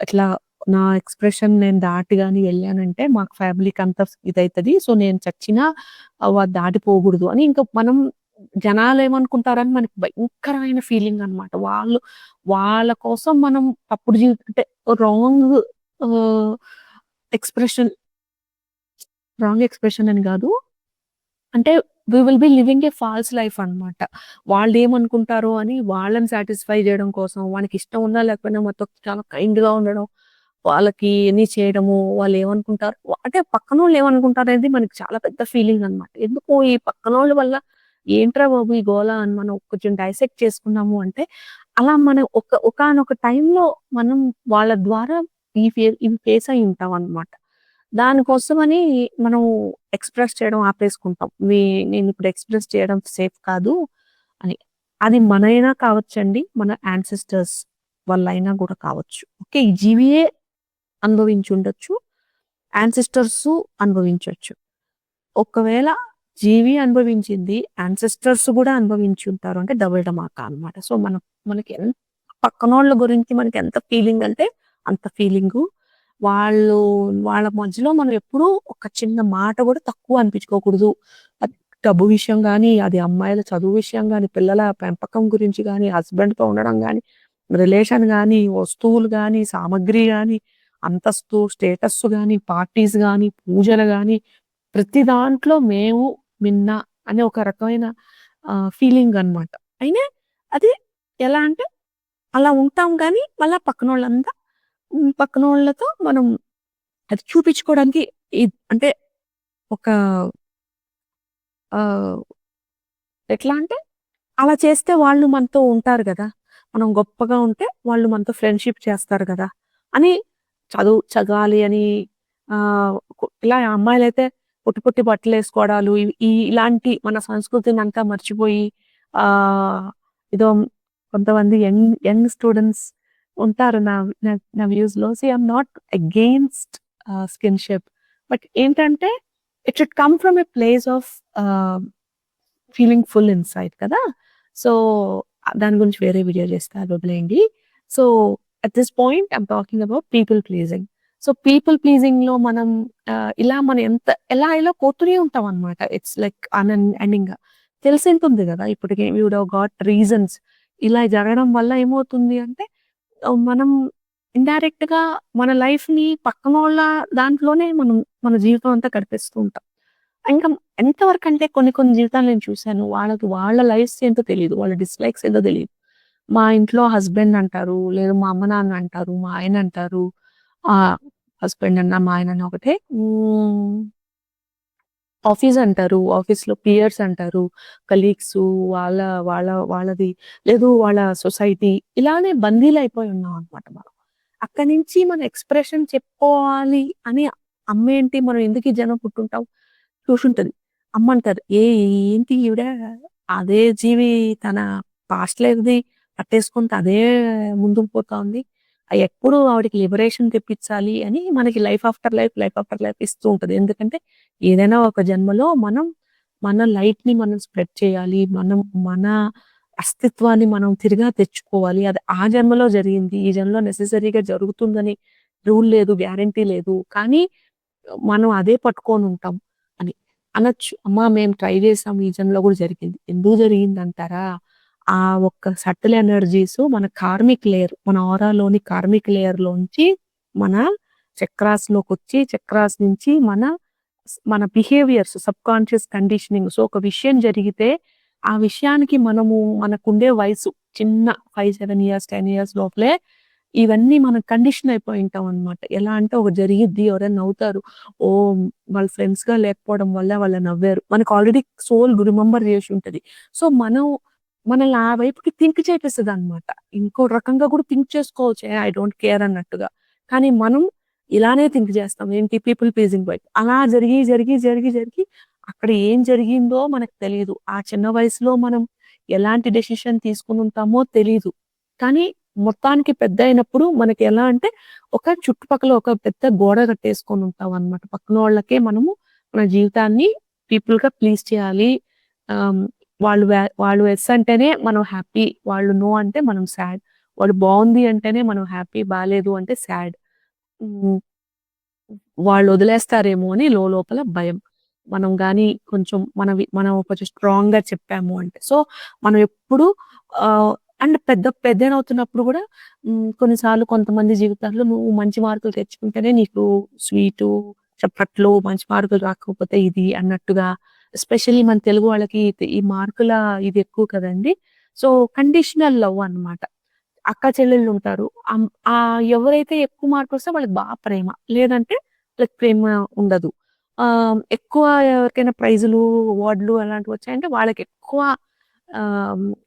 ఇట్లా నా ఎక్స్‌ప్రెషన్ నేను దాటి గాని వెళ్ళానంటే మాకు ఫ్యామిలీకంతా ఇదైతది. సో, నేను చచ్చినా దాటిపోకూడదు అని ఇంకా మనం జనాలేమనుకుంటారని మనకి భయంకరమైన ఫీలింగనమాట. వాళ్ళ కోసం మనం తప్పుడు అంటే రాంగ్ ఆహ్, ఎక్స్‌ప్రెషన్ రాంగ్ ఎక్స్‌ప్రెషన్ అని గాదు. అంటే we will be living a false life అన్నమాట. వాళ్ళేమనుకుంటారో అని వాళ్ళని సాటిస్ఫై జేయడం కోసం, వానికిష్టం ఉన్నా లేకపోయినా మాతో చాలా కైండ్‌గా ఉండడం, వాళ్ళకి అన్నీ చేయడము, వాళ్ళేమనుకుంటారు అంటే పక్కనోళ్ళు ఏమనుకుంటారనేది మనకి చాలా పెద్ద ఫీలింగ్ అన్నమాట. ఎందుకు ఈ పక్కనోళ్ళ వల్ల ఏంట్రా బాబు ఈ గోల అని మనం కొంచెం డైసెక్ట్ చేసుకున్నాము అంటే, అలా మనం ఒకానొక టైంలో మనం వాళ్ళ ద్వారా ఇవి ఫేస్ అయ్యి ఉంటామన్నమాట. దానికోసమని మనం ఎక్స్‌ప్రెస్ చేయడం ఆపేసుకుంటాం. నేనిప్పుడు ఎక్స్‌ప్రెస్ చేయడం సేఫ్ కాదు అని. అది మనైనా కావచ్చండి. మన యాన్సెస్టర్స్ వల్లైనా గూడా కావచ్చు. ఓకే. ఈ జీవియే అనుభవించుండొచ్చు. యాన్సెస్టర్సు అనుభవించొచ్చు. ఒకవేళ జీవి అనుభవించింది యాన్సెస్టర్స్ గూడా అనుభవించుంటారు అంటే డబుల్ ధమాకా అన్నమాట. సో, మనకి పక్కనోళ్ళ గురించి మనకెంత ఫీలింగంటే అంత ఫీలింగు. వాళ్ళు వాళ్ళ మధ్యలో మనం ఎప్పుడూ ఒక చిన్న మాట గూడా తక్కువ అనిపించుకోకూడదు. అది డబ్బు విషయం గానీ, అది అమ్మాయిల చదువు విషయం గానీ, పిల్లల పెంపకం గురించి గానీ, హస్బెండ్‌తో ఉండడం గానీ, రిలేషన్ గానీ, వస్తువులు గానీ, సామగ్రి గానీ, అంతస్తు, స్టేటస్ గానీ, పార్టీస్ గానీ, పూజలు గానీ, ప్రతి దాంట్లో మేము మిన్న అనే ఒక రకమైన ఫీలింగనమాట. అయినా అది ఎలా అంటే అలా ఉంటాం గానీ, మళ్ళా పక్కనోళ్ళతో మనం అది చూపిచ్చుకోవడానికి అంటే ఒక ఆహ్, ఎట్లా అంటే అలా చేస్తే వాళ్ళు మనతో ఉంటారు గదా! మనం గొప్పగా ఉంటే వాళ్ళు మనతో ఫ్రెండ్‌షిప్ చేస్తారు గదా! అని చదవాలి అని ఇలా అమ్మాయిలైతే పొట్టి బట్టలేసుకోవడాలు ఇలాంటి మన సంస్కృతినంతా మర్చిపోయి ఆహ్, ఏదో కొంతమంది యంగ్ స్టూడెంట్స్ ఉంటారు నా నా వ్యూస్‌లో. I'm not against skinship. But ఏంటంటే it should come from a place of ah feeling full inside కదా! సో, దాని గురించి వేరే వీడియో చేస్తా అది వదిలేయండి. So, at this point I'm talking about people pleasing. So, people ప్లీజింగ్‌లో మనం ఇలా మనం ఎలా పోతూనే ఉంటామనమాట. It's like ఎండింగ్‌గా. తెలిసుంటుంది గదా! ఇప్పటికి you would have got reasons. ఇలా జరగడం వల్ల ఏమవుతుంది అంటే మనం ఇండైరెక్ట్‌గా మన లైఫ్‌ని పక్కనోళ్ళ దాంట్లోనే మన జీవితం అంతా గడిపేస్తూ ఉంటాం. ఇంకా ఎంతవరకంటే కొన్ని జీవితాలు నేను చూసాను. వాళ్ళకి వాళ్ళ లైఫ్స్ ఏంటో తెలీదు. వాళ్ళ డిస్‌లైక్స్ ఏంటో తెలీదు. మా ఇంట్లో హస్బెండ్ అంటారు. లేదు మా అమ్మ, నాన్న అంటారు. మా ఆయన అంటారు. హస్బెండ్ అన్నా, మా ఆయనన్నా ఒకటే. ఆఫీస్ అంటారు. ఆఫీస్‌లో పియర్స్ అంటారు. కలీగ్సు వాళ్ళ వాళ్ళది లేదు వాళ్ళ సొసైటీ ఇలానే బందీలయిపోయి ఉన్నామనమాట మనం. అక్కడి నుంచి మన ఎక్స్‌ప్రెషన్ చెప్పుకోవాలి అని అమ్మేంటి మనం ఎందుకు ఈ జనం పుట్టుంటాం చూసుంటది. అమ్మంటది. ఏంటి ఈవిడ అదే జీవి తన పాస్ట్ లైఫ్‌ది పట్టేసుకుంటే అదే ముందుకు పోతా ఉంది. ఎప్పుడు ఆవిడకి లిబరేషన్ తెప్పించాలి అని మనకి లైఫ్ ఆఫ్టర్ లైఫ్ ఇస్తూ ఉంటది. ఎందుకంటే ఏదైనా ఒక జన్మలో మన లైట్‌ని మనం స్ప్రెడ్ చేయాలి. మన అస్తిత్వాన్ని మనం తిరిగా తెచ్చుకోవాలి. అది ఆ జన్మలో జరిగింది. ఈ జన్మలో నెసెసరీగా జరుగుతుందని రూల్ లేదు. గ్యారంటీ లేదు. కానీ మనం అదే పట్టుకొనుంటాం అని. అనొచ్చు. అమ్మా! మేము ట్రై చేసాం. ఈ జన్మలో కూడా జరిగింది. ఎందుకు జరిగిందంటారా? ఆ ఒక్క సటిల్ ఎనర్జీస్ మన కార్మిక్ లేయర్, మన ఆరాలోని కార్మిక్ లేయర్‌లోంచి మన చక్రాస్‌లోకొచ్చి, చక్రాస్ నుంచి మన బిహేవియర్స్, సబ్‌కాన్షియస్ కండిషనింగ్. సో, ఒక విషయం జరిగితే, ఆ విషయానికి మనకుండే వయసు చిన్న 5, 7 ఇయర్స్, 10 ఇయర్స్ లోపలే ఇవన్నీ మనం కండిషన్ అయిపోయి ఉంటామనమాట. ఎలా అంటే ఒకటి జరిగిద్ది, ఎవరైనా నవ్వుతారు. ఓహ్! వాళ్ళ ఫ్రెండ్స్‌గా లేకపోవడం వల్ల వాళ్ళు నవ్వారు. మనకు ఆల్రెడీ సోల్ రిమెంబర్ చేసి ఉంటది. సో, మనం మనల్ని ఆ వైపుకి థింక్ చేపిస్తదనమాట. ఇంకో రకంగా కూడా థింక్ చేసుకోవచ్చు. ఐ డోంట్ కేర్ అన్నట్టుగా. కానీ మనం ఇలానే థింక్ చేస్తాం. ఏంటి పీపుల్ ప్లీజింగ్ వైపు. అలా జరిగి, జరిగి, జరిగి, జరిగి అక్కడ ఏం జరిగిందో మనకు తెలీదు. ఆ చిన్న వయసులో మనం ఎలాంటి డెసిషన్ తీసుకొనుంటామో తెలీదు. కానీ మొత్తానికి పెద్దయినప్పుడు మనకి ఎలా అంటే ఒక చుట్టుపక్కల ఒక పెద్ద గోడ కట్టేసుకొనుంటామనమాట. పక్కనోళ్ళకే మనము మన జీవితాన్ని పీపుల్‌గా ప్లీజ్ చేయాలి. ఆహ్, వాళ్ళు యెస్ అంటేనే మనం హ్యాపీ. వాళ్ళు నో అంటే మనం సాడ్. వాళ్ళు బావుంది అంటేనే మనం హ్యాపీ. బాలేదు అంటే సాడ్. హ్మ్. వాళ్ళొదిలేస్తారేమో అని లోలోపల భయం. మనం గాని కొంచెం మనం కొంచెం స్ట్రాంగ్‌గా చెప్పాము అంటే. సో, మనం ఎప్పుడు ఆహ్, అండ్ పెద్దనవుతున్నప్పుడు గూడా కొన్నిసార్లు కొంతమంది జీవితాల్లో నువ్వు మంచి మార్కులు తెచ్చుకుంటేనే నీకు స్వీటు, చప్పట్లు, మంచి మార్కులు రాకపోతే ఇది అన్నట్టుగా ఎస్పెషల్లీ మన తెలుగు వాళ్ళకి ఈ మార్కుల ఇది ఎక్కువ కదండీ! సో, కండిషనల్ లవ్ అన్నమాట. అక్క చెల్లెళ్ళుంటారు. ఎవరైతే ఎక్కువ మార్కులొస్తే వాళ్ళకి ప్రేమ. లేదంటే వాళ్ళకి ప్రేమ ఉండదు. ఎక్కువ ఎవరికైనా ప్రైజులు, అవార్డులు అలాంటివొచ్చాయంటే వాళ్ళకెక్కువ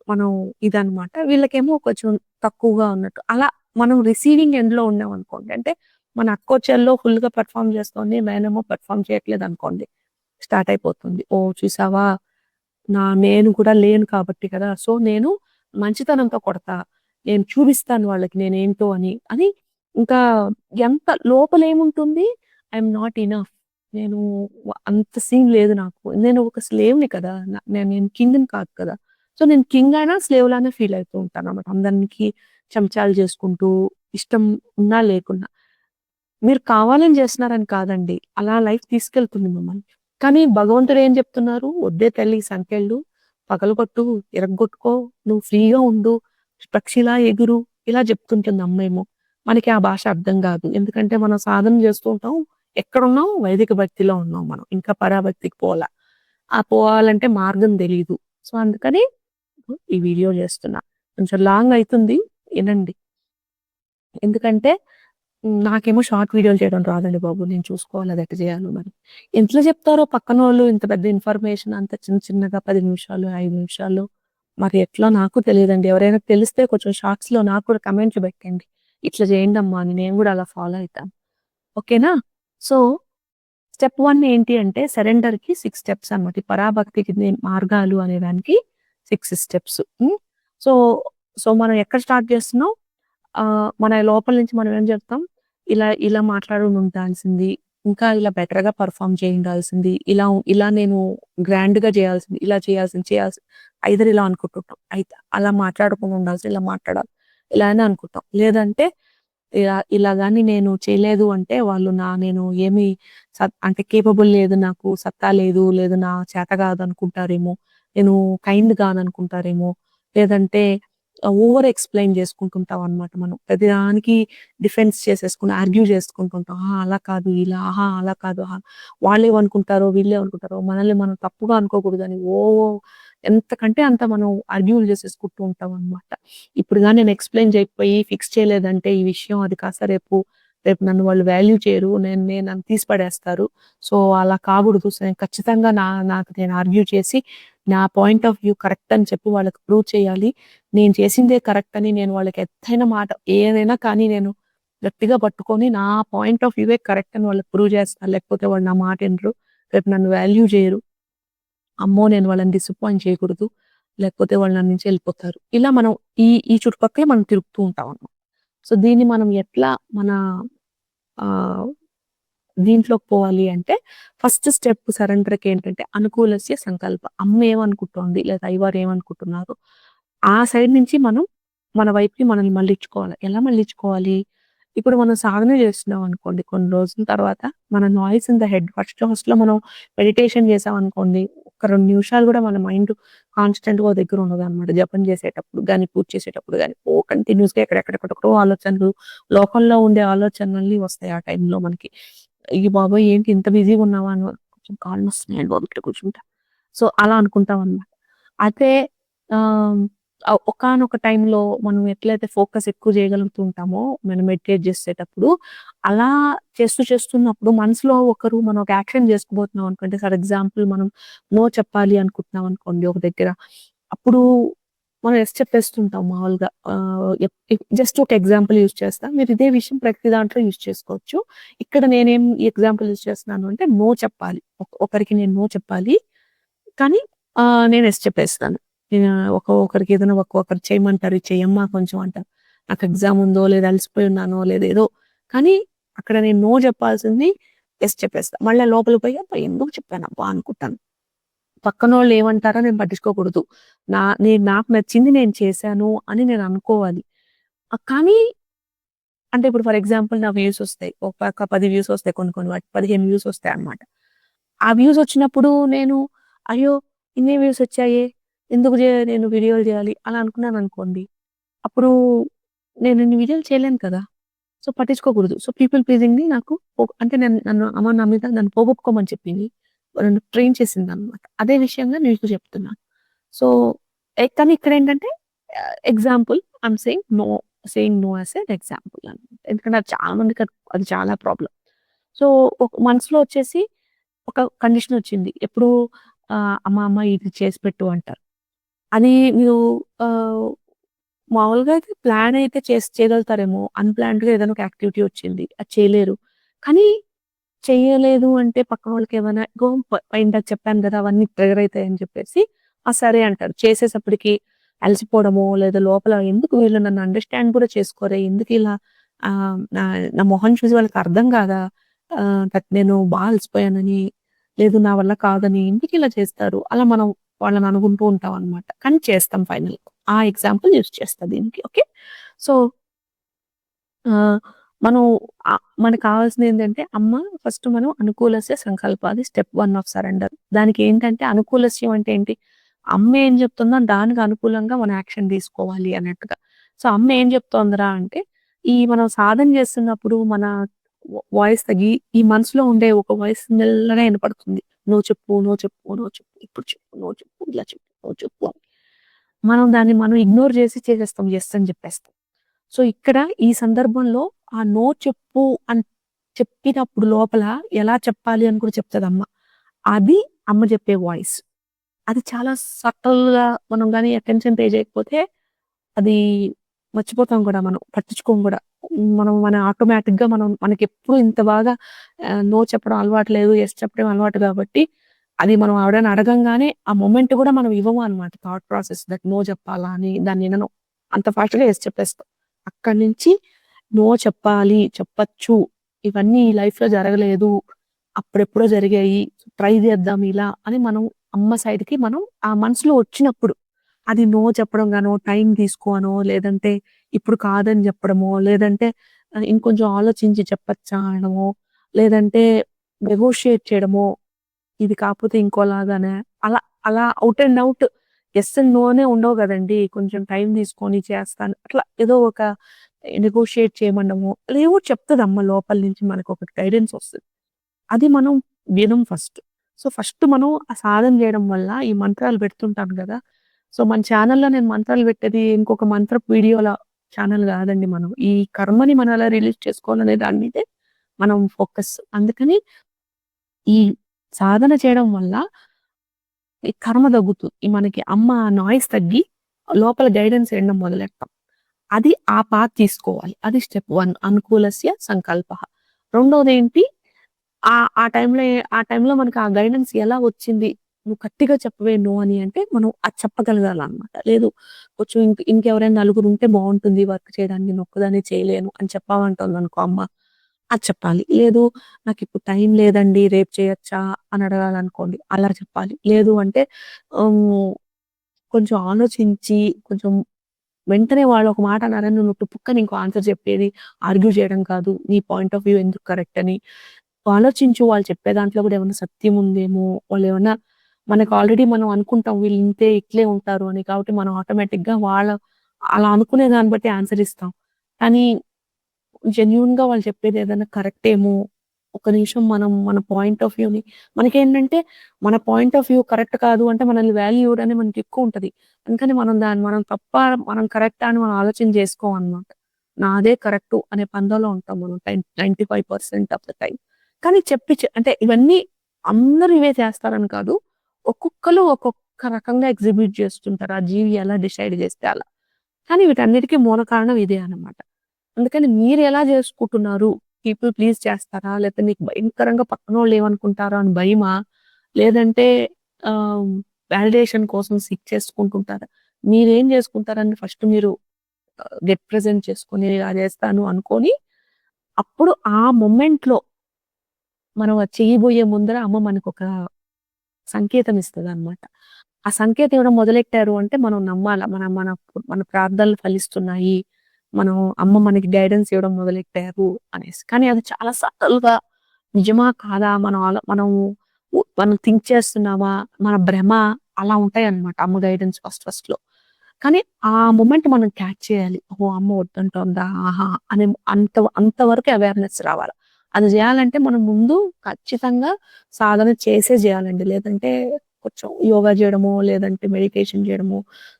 మనం ఇదనమాట. వీళ్ళకేమో కొంచెం తక్కువగా ఉన్నట్టు. అలా మనం రిసీవింగ్ ఎండ్‌లో ఉన్నామనుకోండి. అంటే మన అక్కో, చెల్లో ఫుల్‌గా పెర్ఫార్మ్ చేస్తోంది. నేనేమో పెర్ఫార్మ్ చేయట్లేదనుకోండి. స్టార్ట్ అయిపోతుంది. ఓహ్! చూసావా? నేను కూడా లేను కాబట్టి కదా! సో, నేను మంచితనంతో కొడతా. నేను చూపిస్తాను వాళ్ళకి నేనేంటో అని ఇంకా ఎంత లోపలేముంటుంది? I'm not enough. నేను అంత సీన్ లేదు నాకు. నేను ఒక స్లేవ్‌ని కదా! నేను కింగ్‌ని కాదు కదా! సో, నేను కింగ్ అయినా, స్లేవ్ లానే ఫీల్ అయితూ ఉంటానన్నమాట. అందరికి చెంచాలు చేసుకుంటూ, ఇష్టం ఉన్నా లేకున్నా. మీరు కావాలని చేస్తున్నారని కాదండి. అలా లైఫ్ తీసుకెళ్తుంది మిమ్మల్ని. కానీ భగవంతుడు ఏం చెప్తున్నారు? "వద్దే తల్లి సంకెళ్ళు, పగలగొట్టు, ఇరగ్గొట్టుకో, నువ్వు ఫ్రీగా ఉండు, పక్షిలా ఎగురు" ఇలా చెప్తుంటుంది అమ్మేమో. మనకి ఆ భాష అర్థం కాదు. ఎందుకంటే మనం సాధన చేస్తూ ఉంటాం. ఎక్కడున్నాం? వైదిక భక్తిలో ఉన్నాం మనం. ఇంకా పరాభక్తికి పోలా. ఆ పోవాలంటే మార్గం తెలీదు. సో, అందుకని ఈ వీడియో చేస్తున్నా. కొంచెం లాంగ్ అయితుంది. ఇనండి. ఎందుకంటే నాకేమో షార్ట్ వీడియోలు చేయడం రాదండి బాబు. నేను చూసుకోవాలి అది ఎట్ట చేయాలో మరి. ఎట్లా చెప్తారో పక్కనోళ్ళు ఇంత పెద్ద ఇన్ఫర్మేషన్ అంత చిన్న చిన్నగా 10 నిమిషాలు, 5 నిమిషాలు మరి ఎట్లో నాకు తెలీదండి. ఎవరైనా తెలిస్తే కొంచెం షార్ట్స్‌లో నాకు కూడా కామెంట్‌లు పెట్టండి. ఇట్లా చేయండమ్మా అని నేను కూడా అలా ఫాలో అయితాను. ఓకేనా? సో, స్టెప్ 1 ఏంటి అంటే సరెండర్‌కి 6 స్టెప్స్ అన్నమాట. ఈ పరాభక్తికి మార్గాలు అనే దానికి 6 స్టెప్స్. సో, సో మనం ఎక్కడ స్టార్ట్ చేస్తున్నాం? మన లోపల నుంచి మనం ఏం చెప్తాం? ఇలా మాట్లాడుండాల్సింది. ఇంకా ఇలా బెటర్‌గా పెర్ఫార్మ్ చేయుండాల్సింది. ఇలా నేను గ్రాండ్‌గా చేయాల్సింది. ఇలా చేయాల్సింది. ఐదర్ ఇలా అనుకుంటుంటాం. అయితే అలా మాట్లాడకుండా ఉండాల్సింది. ఇలా మాట్లాడాలి. ఇలా అని అనుకుంటాం. లేదంటే ఇలా గాని నేను చేయలేదు అంటే వాళ్ళు నేను ఏమి అంటే కేపబుల్ లేదు నాకు, సత్తా లేదు, లేదు నా చేత కాదనుకుంటారేమో, నేను కైండ్ కాదనుకుంటారేమో, లేదంటే ఓవర్ ఎక్స్‌ప్లెయిన్ చేసుకుంటుంటామనమాట మనం. ప్రతిదానికి డిఫెన్స్ చేసేసుకొని, ఆర్గ్యూ చేసుకుంటుంటాం. అలా కాదు, ఇలా, అలా కాదు, వాళ్ళేమనుకుంటారో, వీళ్ళేమనుకుంటారో, మనల్ని మనం తప్పుగా అనుకోకూడదని ఎంతకంటే అంత మనం ఆర్గ్యూలు చేసేసుకుంటూ ఉంటామనమాట. ఇప్పుడు గాని నేను ఎక్స్‌ప్లెయిన్ చేయకపోయి ఫిక్స్ చేయలేదంటే ఈ విషయం అది కాస్త రేపు నన్ను వాళ్ళు వాల్యూ చేయరు. నన్ను తీసి పడేస్తారు. సో, అలా కాకూడదు. సో, నేను ఖచ్చితంగా నాకు నేను ఆర్గ్యూ చేసి నా పాయింట్ ఆఫ్ వ్యూ కరెక్ట్ అని చెప్పి వాళ్ళకి ప్రూవ్ చేయాలి. నేను చేసిందే కరెక్ట్ అని నేను వాళ్ళకి ఎత్తైన మాట ఏదైనా కానీ నేను గట్టిగా పట్టుకొని నా పాయింట్ ఆఫ్ వ్యూవే కరెక్ట్ అని వాళ్ళకి ప్రూవ్ చేస్తా. లేకపోతే వాళ్ళు నా మాట ఇనరు. రేపు నన్ను వాల్యూ చేయరు. అమ్మో! నేను వాళ్ళని డిసప్పాయింట్ చేయకూడదు. లేకపోతే వాళ్ళు నా నుంచి ఎళ్ళిపోతారు. ఇలా మనం ఈ ఈ చుట్టుపక్కలే మనం తిరుగుతూ ఉంటామన్నమాట. సో, దీన్ని మనం ఎట్లా మన ఆహ్, దీంట్లోకి పోవాలి అంటే ఫస్ట్ స్టెప్ సరెండర్‌కి ఏంటంటే అనుకూలస్య సంకల్ప. అమ్మ ఏమనుకుంటోంది లేదా అయ్యవారు ఏమనుకుంటున్నారు. ఆ సైడ్ నుంచి మనం మన వైపుకి మనల్ని మళ్ళించుకోవాలి. ఎలా మళ్ళించుకోవాలి? ఇప్పుడు మనం సాధన చేస్తున్నాం అనుకోండి కొన్ని రోజుల తర్వాత మన నాయిస్ ఇన్ ద హెడ్ ఫస్ట్‌లో మనం మెడిటేషన్ చేసామనుకోండి. ఒక 2 నిమిషాలు కూడా మన మైండ్ కాన్స్టెంట్‌గా ఓ దగ్గర ఉండదనమాట. జపం చేసేటప్పుడు గాని, పూజ చేసేటప్పుడు గాని, కంటిన్యూయస్‌గా ఎక్కడెక్కడెక్కడో ఆలోచనలు, లోకంలో ఉండే ఆలోచనలన్నీ వస్తాయి ఆ టైంలో మనకి. అయ్య బాబోయ్! ఏంటి ఇంత బిజీగా ఉన్నావా అని కొంచెం కాళ్ళు నొస్తున్నాయండి బాబు ఇక్కడ కూర్చుంటే. సో, అలా అనుకుంటామనమాట. అయితే ఆహ్, ఒకానొక టైంలో మనం ఎట్లయితే ఫోకస్ ఎక్కువ చేయగలుగుతూ ఉంటామో, మనం మెడిటేట్ చేసేటప్పుడు, అలా చేస్తున్నప్పుడు మనసులో మనం ఒక యాక్షన్ చేసుకోబోతున్నాం అనుకోండి. ఫర్ ఎగ్జాంపుల్ మనం నో చెప్పాలి అనుకుంటున్నాం అనుకోండి ఒక దగ్గర. అప్పుడు మనం యెస్ చెప్పేస్తుంటాం మామూలుగా. జస్ట్ ఒక ఎగ్జాంపుల్ యూజ్ చేస్తా. మీరు ఇదే విషయం ప్రతి దాంట్లో యూజ్ చేసుకోవచ్చు. ఇక్కడ నేనేం ఎగ్జాంపుల్ యూజ్ చేస్తున్నాను అంటే నో చెప్పాలి. ఒకరికి నేను నో చెప్పాలి. కానీ నేను యెస్ చెప్పేస్తాను. ఒకరికి ఏదైనా ఒకరు చేయమంటారు. ఇది చెయ్యమ్మా కొంచెం అంటారు. నాకు ఎగ్జామ్ ఉందో, లేదా అలసిపోయి ఉన్నానో, లేదా ఏదో కానీ అక్కడ నేను నో చెప్పాల్సింది యెస్ చెప్పేస్తా. మళ్ళా లోపలికి పోయి అబ్బా! ఎందుకు చెప్పానబ్బా అనుకుంటాను. పక్కనోళ్ళు ఏమంటారో నేను పట్టించుకోకూడదు. నాకు నచ్చింది నేను చేశాను అని నేను అనుకోవాలి. కానీ అంటే ఇప్పుడు ఫర్ ఎగ్జాంపుల్ నా వ్యూస్ ఒస్తాయి. ఒక 10 వ్యూస్ ఒస్తాయి కొన్ని వాటికి 15 వ్యూస్ ఒస్తాయన్నమాట. ఆ వ్యూస్ ఒచ్చినప్పుడు నేను అయ్యో! ఇన్నే వ్యూస్ ఒచ్చాయే! ఎందుకు నేను వీడియోలు జేయాలి అలా అనుకున్నాననుకోండి. అప్పుడు నేను ఇన్ని వీడియోలు చేయలేను కదా! సో, పట్టించుకోకూడదు. సో, పీపుల్ ప్లీజింగ్‌ని నాకు అంటే నన్ను అమ్మ నా మీద నన్ను పోగొట్టుకోమని చెప్పింది. నన్ను ట్రైన్ చేసిందన్నమాట. అదే విషయంగా నీకు చెప్తున్నాను. సో, కానీ ఇక్కడేంటంటే example I'm saying no as an example అన్నమాట. ఎందుకంటే అది చాలా మందికి అది చాలా ప్రాబ్లమ్. సో, ఒక మనసులో వచ్చేసి ఒక కండిషన్ వచ్చింది. ఎప్పుడు అమ్మ ఇది చేసి పెట్టు అంటారు. అది మీరు ఆహ్, మామూలుగా అయితే ప్లాన్ అయితే చేయగలుగుతారేమో. అన్‌ప్లాన్డ్‌గా ఏదైనా ఒక యాక్టివిటీ వచ్చింది. అది చేయలేరు. కానీ చెయ్యలేదు అంటే పక్కనోళ్ళకేమైనా ఇందాక చెప్పాను గదా! అవన్నీ ట్రిగ్గర్ అయితాయని చెప్పేసి, ఆ! సరే అంటారు. చేసేసప్పటికి అలసిపోవడమో, లేదా లోపల ఎందుకు వీళ్ళు నన్ను అండర్‌స్టాండ్ కూడా చేసుకోరే, ఎందుకిలా నా నా మొహం చూసి వాళ్ళకి అర్థం కాదా? నేను అలసిపోయానని, లేదు నా వల్ల కాదని, ఎందుకిలా చేస్తారు? అలా మనం వాళ్ళని అనుకుంటూ ఉంటామనమాట. కానీ చేస్తాం ఫైనల్‌గా. ఆ ఎగ్జాంపుల్ యూజ్ చేస్తా దీనికి. ఓకే. సో ఆహ్, మనం మనకు కావాల్సిందేంటంటే ఫస్ట్ మనం అనుకూలస్య సంకల్ప అది స్టెప్ 1 ఆఫ్ సరెండర్. దానికేంటంటే అనుకూలస్యం అంటే ఏంటి? అమ్మ ఏం చెప్తుందో దానికి అనుకూలంగా మనం యాక్షన్ తీసుకోవాలి అన్నట్టుగా. సో, అమ్మ ఏం చెప్తోందిరా అంటే, మనం సాధన చేస్తున్నప్పుడు మన వాయిస్ తగ్గి ఈ మనసులో ఉండే ఒక వాయిస్ మెల్లగా ఇనపడుతుంది. నువ్వు చెప్పు, నువ్వు చెప్పు, నువ్వు చెప్పు, ఇప్పుడు చెప్పు, నువ్వు చెప్పు, ఇలా చెప్పు, నువ్వు చెప్పు అని. మనం ఇగ్నోర్ చేసేస్తాం. యెస్ అని చెప్పేస్తాం. సో, ఇక్కడ ఈ సందర్భంలో ఆ నో చెప్పు అని చెప్పినప్పుడు లోపల ఎలా చెప్పాలి అని కూడా చెప్తదమ్మ. అది అమ్మ చెప్పే వాయిస్. అది చాలా సటిల్‌గా మనం గాని అటెన్షన్ పే చేయకపోతే అది మర్చిపోతాం గూడా మనం. పట్టించుకోము గూడా. మన ఆటోమేటిక్‌గా మనకెప్పుడు ఇంత బాగా నో చెప్పడం అలవాటు లేదు. యెస్ చెప్పడం అలవాటు గాబట్టి, అది మనం ఎవరైనా అడగంగానే ఆ మొమెంట్ గూడా మనం ఇవ్వము అన్నమాట. థాట్ ప్రాసెస్ దట్ నో చెప్పాలా అని దాన్ని వినను. అంత ఫాస్ట్‌గా యెస్ చెప్పేస్తాం. అక్కడి నుంచి నో చెప్పాలి, చెప్పచ్చు. ఇవన్నీ ఈ లైఫ్‌లో జరగలేదు. అప్పుడెప్పుడో జరిగాయి. ట్రై చేద్దాం ఇలా అని మనం అమ్మ సైడ్‌కి మనం ఆ మనసులో వచ్చినప్పుడు అది నో చెప్పడం గానో, టైం తీసుకో అనో, లేదంటే ఇప్పుడు కాదని చెప్పడమో, లేదంటే ఇంకొంచెం ఆలోచించి చెప్పచ్చా అనడమో, లేదంటే నెగోషియేట్ చేయడమో, ఇది కాకపోతే ఇంకోలాగానే అలా అలా out and out yes and నోనే ఉండవు గదండీ! కొంచెం టైం తీసుకొని చేస్తాను. అట్లా ఏదో ఒక నెగోషియేట్ చేయమనడమో, ఏవో చెప్తదమ్మ లోపల నుంచి మనకొక గైడెన్స్ ఒస్తది. అది మనం వినం ఫస్ట్. సో, ఫస్ట్ మనం ఆ సాధన జేయడం వల్ల ఈ మంత్రాలు పెడుతుంటాను గదా! సో, మన ఛానెల్‌లో నేను మంత్రాలు పెట్టేది ఇంకొక మంత్రపు వీడియోల ఛానెల్ గాదండి మనం. ఈ కర్మని మనం ఎలా రిలీజ్ చేసుకోవాలనే దాని మీదే మనం ఫోకస్. అందుకని ఈ సాధన చేయడం వల్ల ఈ కర్మ తగ్గుతుంది. మనకి అమ్మ నాయిస్ తగ్గి లోపల గైడెన్స్ ఇయడం మొదలెడతాం. అది ఆ పాత్ తీసుకోవాలి. అది స్టెప్ 1 అనుకూలస్య సంకల్పః. రెండోదేంటి ఆ టైంలో మనకు ఆ గైడెన్స్ ఎలా వచ్చింది? నువ్వు గట్టిగా చెప్పవే నో అని అంటే, మనం అది చెప్పగలగాలనమాట. లేదు కొంచెం ఇంకెవరైనా నలుగురుంటే బావుంటుంది వర్క్ చేయడానికి. నేనొక్కదాన్నే చేయలేను అని చెప్పామంటుందనుకో అమ్మ, అది చెప్పాలి. లేదు నాకిప్పుడు టైం లేదండి రేపు చేయొచ్చా అని అడగాలనుకోండి అలా చెప్పాలి. లేదు అంటే హ్మ్, కొంచెం ఆలోచించి కొంచెం వెంటనే వాళ్ళు ఒక మాట అన్నారని నువ్వు టుపుక్కని ఇంకో ఆన్సర్ చెప్పేది ఆర్గ్యూ చేయడం కాదు. నీ పాయింట్ ఆఫ్ వ్యూ ఎందుకు కరెక్ట్ అని ఆలోచించు. వాళ్ళు చెప్పే దాంట్లో గూడా ఏమన్నా సత్యం ఉందేమో! వాళ్ళేమన్నా మనకు ఆల్రెడీ మనం అనుకుంటాం వీళ్ళు ఇంతే, ఇట్లే ఉంటారు అని. కాబట్టి మనం ఆటోమేటిక్‌గా అలా అనుకునే దాన్ని బట్టి ఆన్సర్ ఇస్తాం. కానీ జెన్యూన్‌గా వాళ్ళు చెప్పేది ఏదైనా కరెక్టేమో! ఒక్క నిమిషం మనం మన పాయింట్ ఆఫ్ వ్యూని మనకేంటంటే మన పాయింట్ ఆఫ్ వ్యూ కరెక్ట్ కాదు అంటే మనల్ని వాల్యూ ఇవ్వరని మనకెక్కువుంటది. అందుకని మనం తప్పా, మనం కరెక్టా అని మనం ఆలోచన చేసుకోమనమాట. నాదే కరెక్టు అనే పందాలో ఉంటాం మనం 95% ఆఫ్ ద టైమ్. కానీ అంటే ఇవన్నీ అందరూ ఇవే చేస్తారని కాదు. ఒక్కొక్కళ్ళు ఒక్కొక్క రకంగా ఎగ్జిబిట్ చేస్తుంటారు. ఆ జీవి ఎలా డిసైడ్ చేస్తే అలా. కానీ వీటన్నిటికి మూల కారణం ఇదే అన్నమాట. అందుకని మీరెలా జేసుకుంటున్నారు? పీపుల్ ప్లీజ్ చేస్తారా? లేతే మీకు భయంకరంగా పక్కనోళ్ళు ఏమనుకుంటారో అని భయమా? లేదంటే ఆహ్, వాలిడేషన్ కోసం సీక్ చేసుకుంటుంటారా? మీరేం జేసుకుంటారని ఫస్ట్ మీరు గెట్ ప్రెజెంట్ చేసుకొని ఇలా జేస్తాను అనుకోని, అప్పుడు ఆ మొమెంట్‌లో మనం అది చేయబోయే ముందర అమ్మ మనకొక సంకేతం ఇస్తదనమాట. ఆ సంకేతం ఇవ్వడం మొదలెట్టారు అంటే మనం నమ్మాల. మన మన ప్రార్థనలు ఫలిస్తున్నాయి. మనం అమ్మ మనకి గైడెన్స్ ఇవ్వడం మొదలెట్టారు అనేసి. కానీ అది చాలా సటిల్‌గా నిజమా? కాదా? మనం థింక్ చేస్తున్నామా? మన భ్రమ అలా ఉంటాయన్నమాట అమ్మ గైడెన్స్ ఫస్ట్‌లో. కానీ ఆ మొమెంట్ మనం క్యాచ్ చేయాలి. ఓహో! అమ్మ వద్దంటోందా? ఆహా! అనే అంతవరకు అవేర్‌నెస్ రావాల. అది జేయాలంటే మనం ముందు ఖచ్చితంగా సాధన చేసే జేయాలండి. లేదంటే కొంచెం యోగా జేయడమో, లేదంటే మెడిటేషన్ జేయడమో,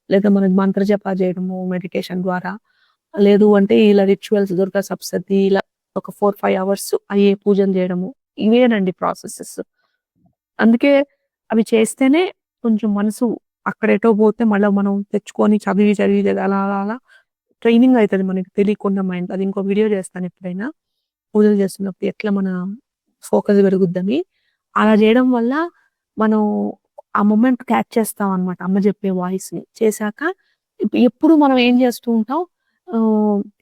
లేదా మనం మంత్ర జప జేయడమో మెడిటేషన్ ద్వారా, లేదు అంటే ఇలా రిచువల్స్ దుర్గా సప్తశతి ఇలా ఒక 4, 5 అవర్స్ అయ్యే పూజలు జేయడము. ఇవేనండి ప్రాసెసెస్. అందుకే అవి చేస్తేనే కొంచెం మనసు అక్కడెటో పోతే మళ్ళా మనం తెచ్చుకొని చదివి, చదివి అలా, అలా, అలా ట్రైనింగ్ అయితది మనకి తెలియకుండా మైండ్. అది ఇంకో వీడియో చేస్తాను ఎప్పుడైనా. పూజలు చేస్తున్నప్పుడు ఎట్లా మన ఫోకస్ పెరుగుద్దని. అలా జేయడం వల్ల మనం ఆ మొమెంట్ క్యాచ్ చేస్తామనమాట. అమ్మ చెప్పే వాయిస్‌ని. చేశాక ఎప్పుడు మనం ఏం చేస్తూ ఉంటాం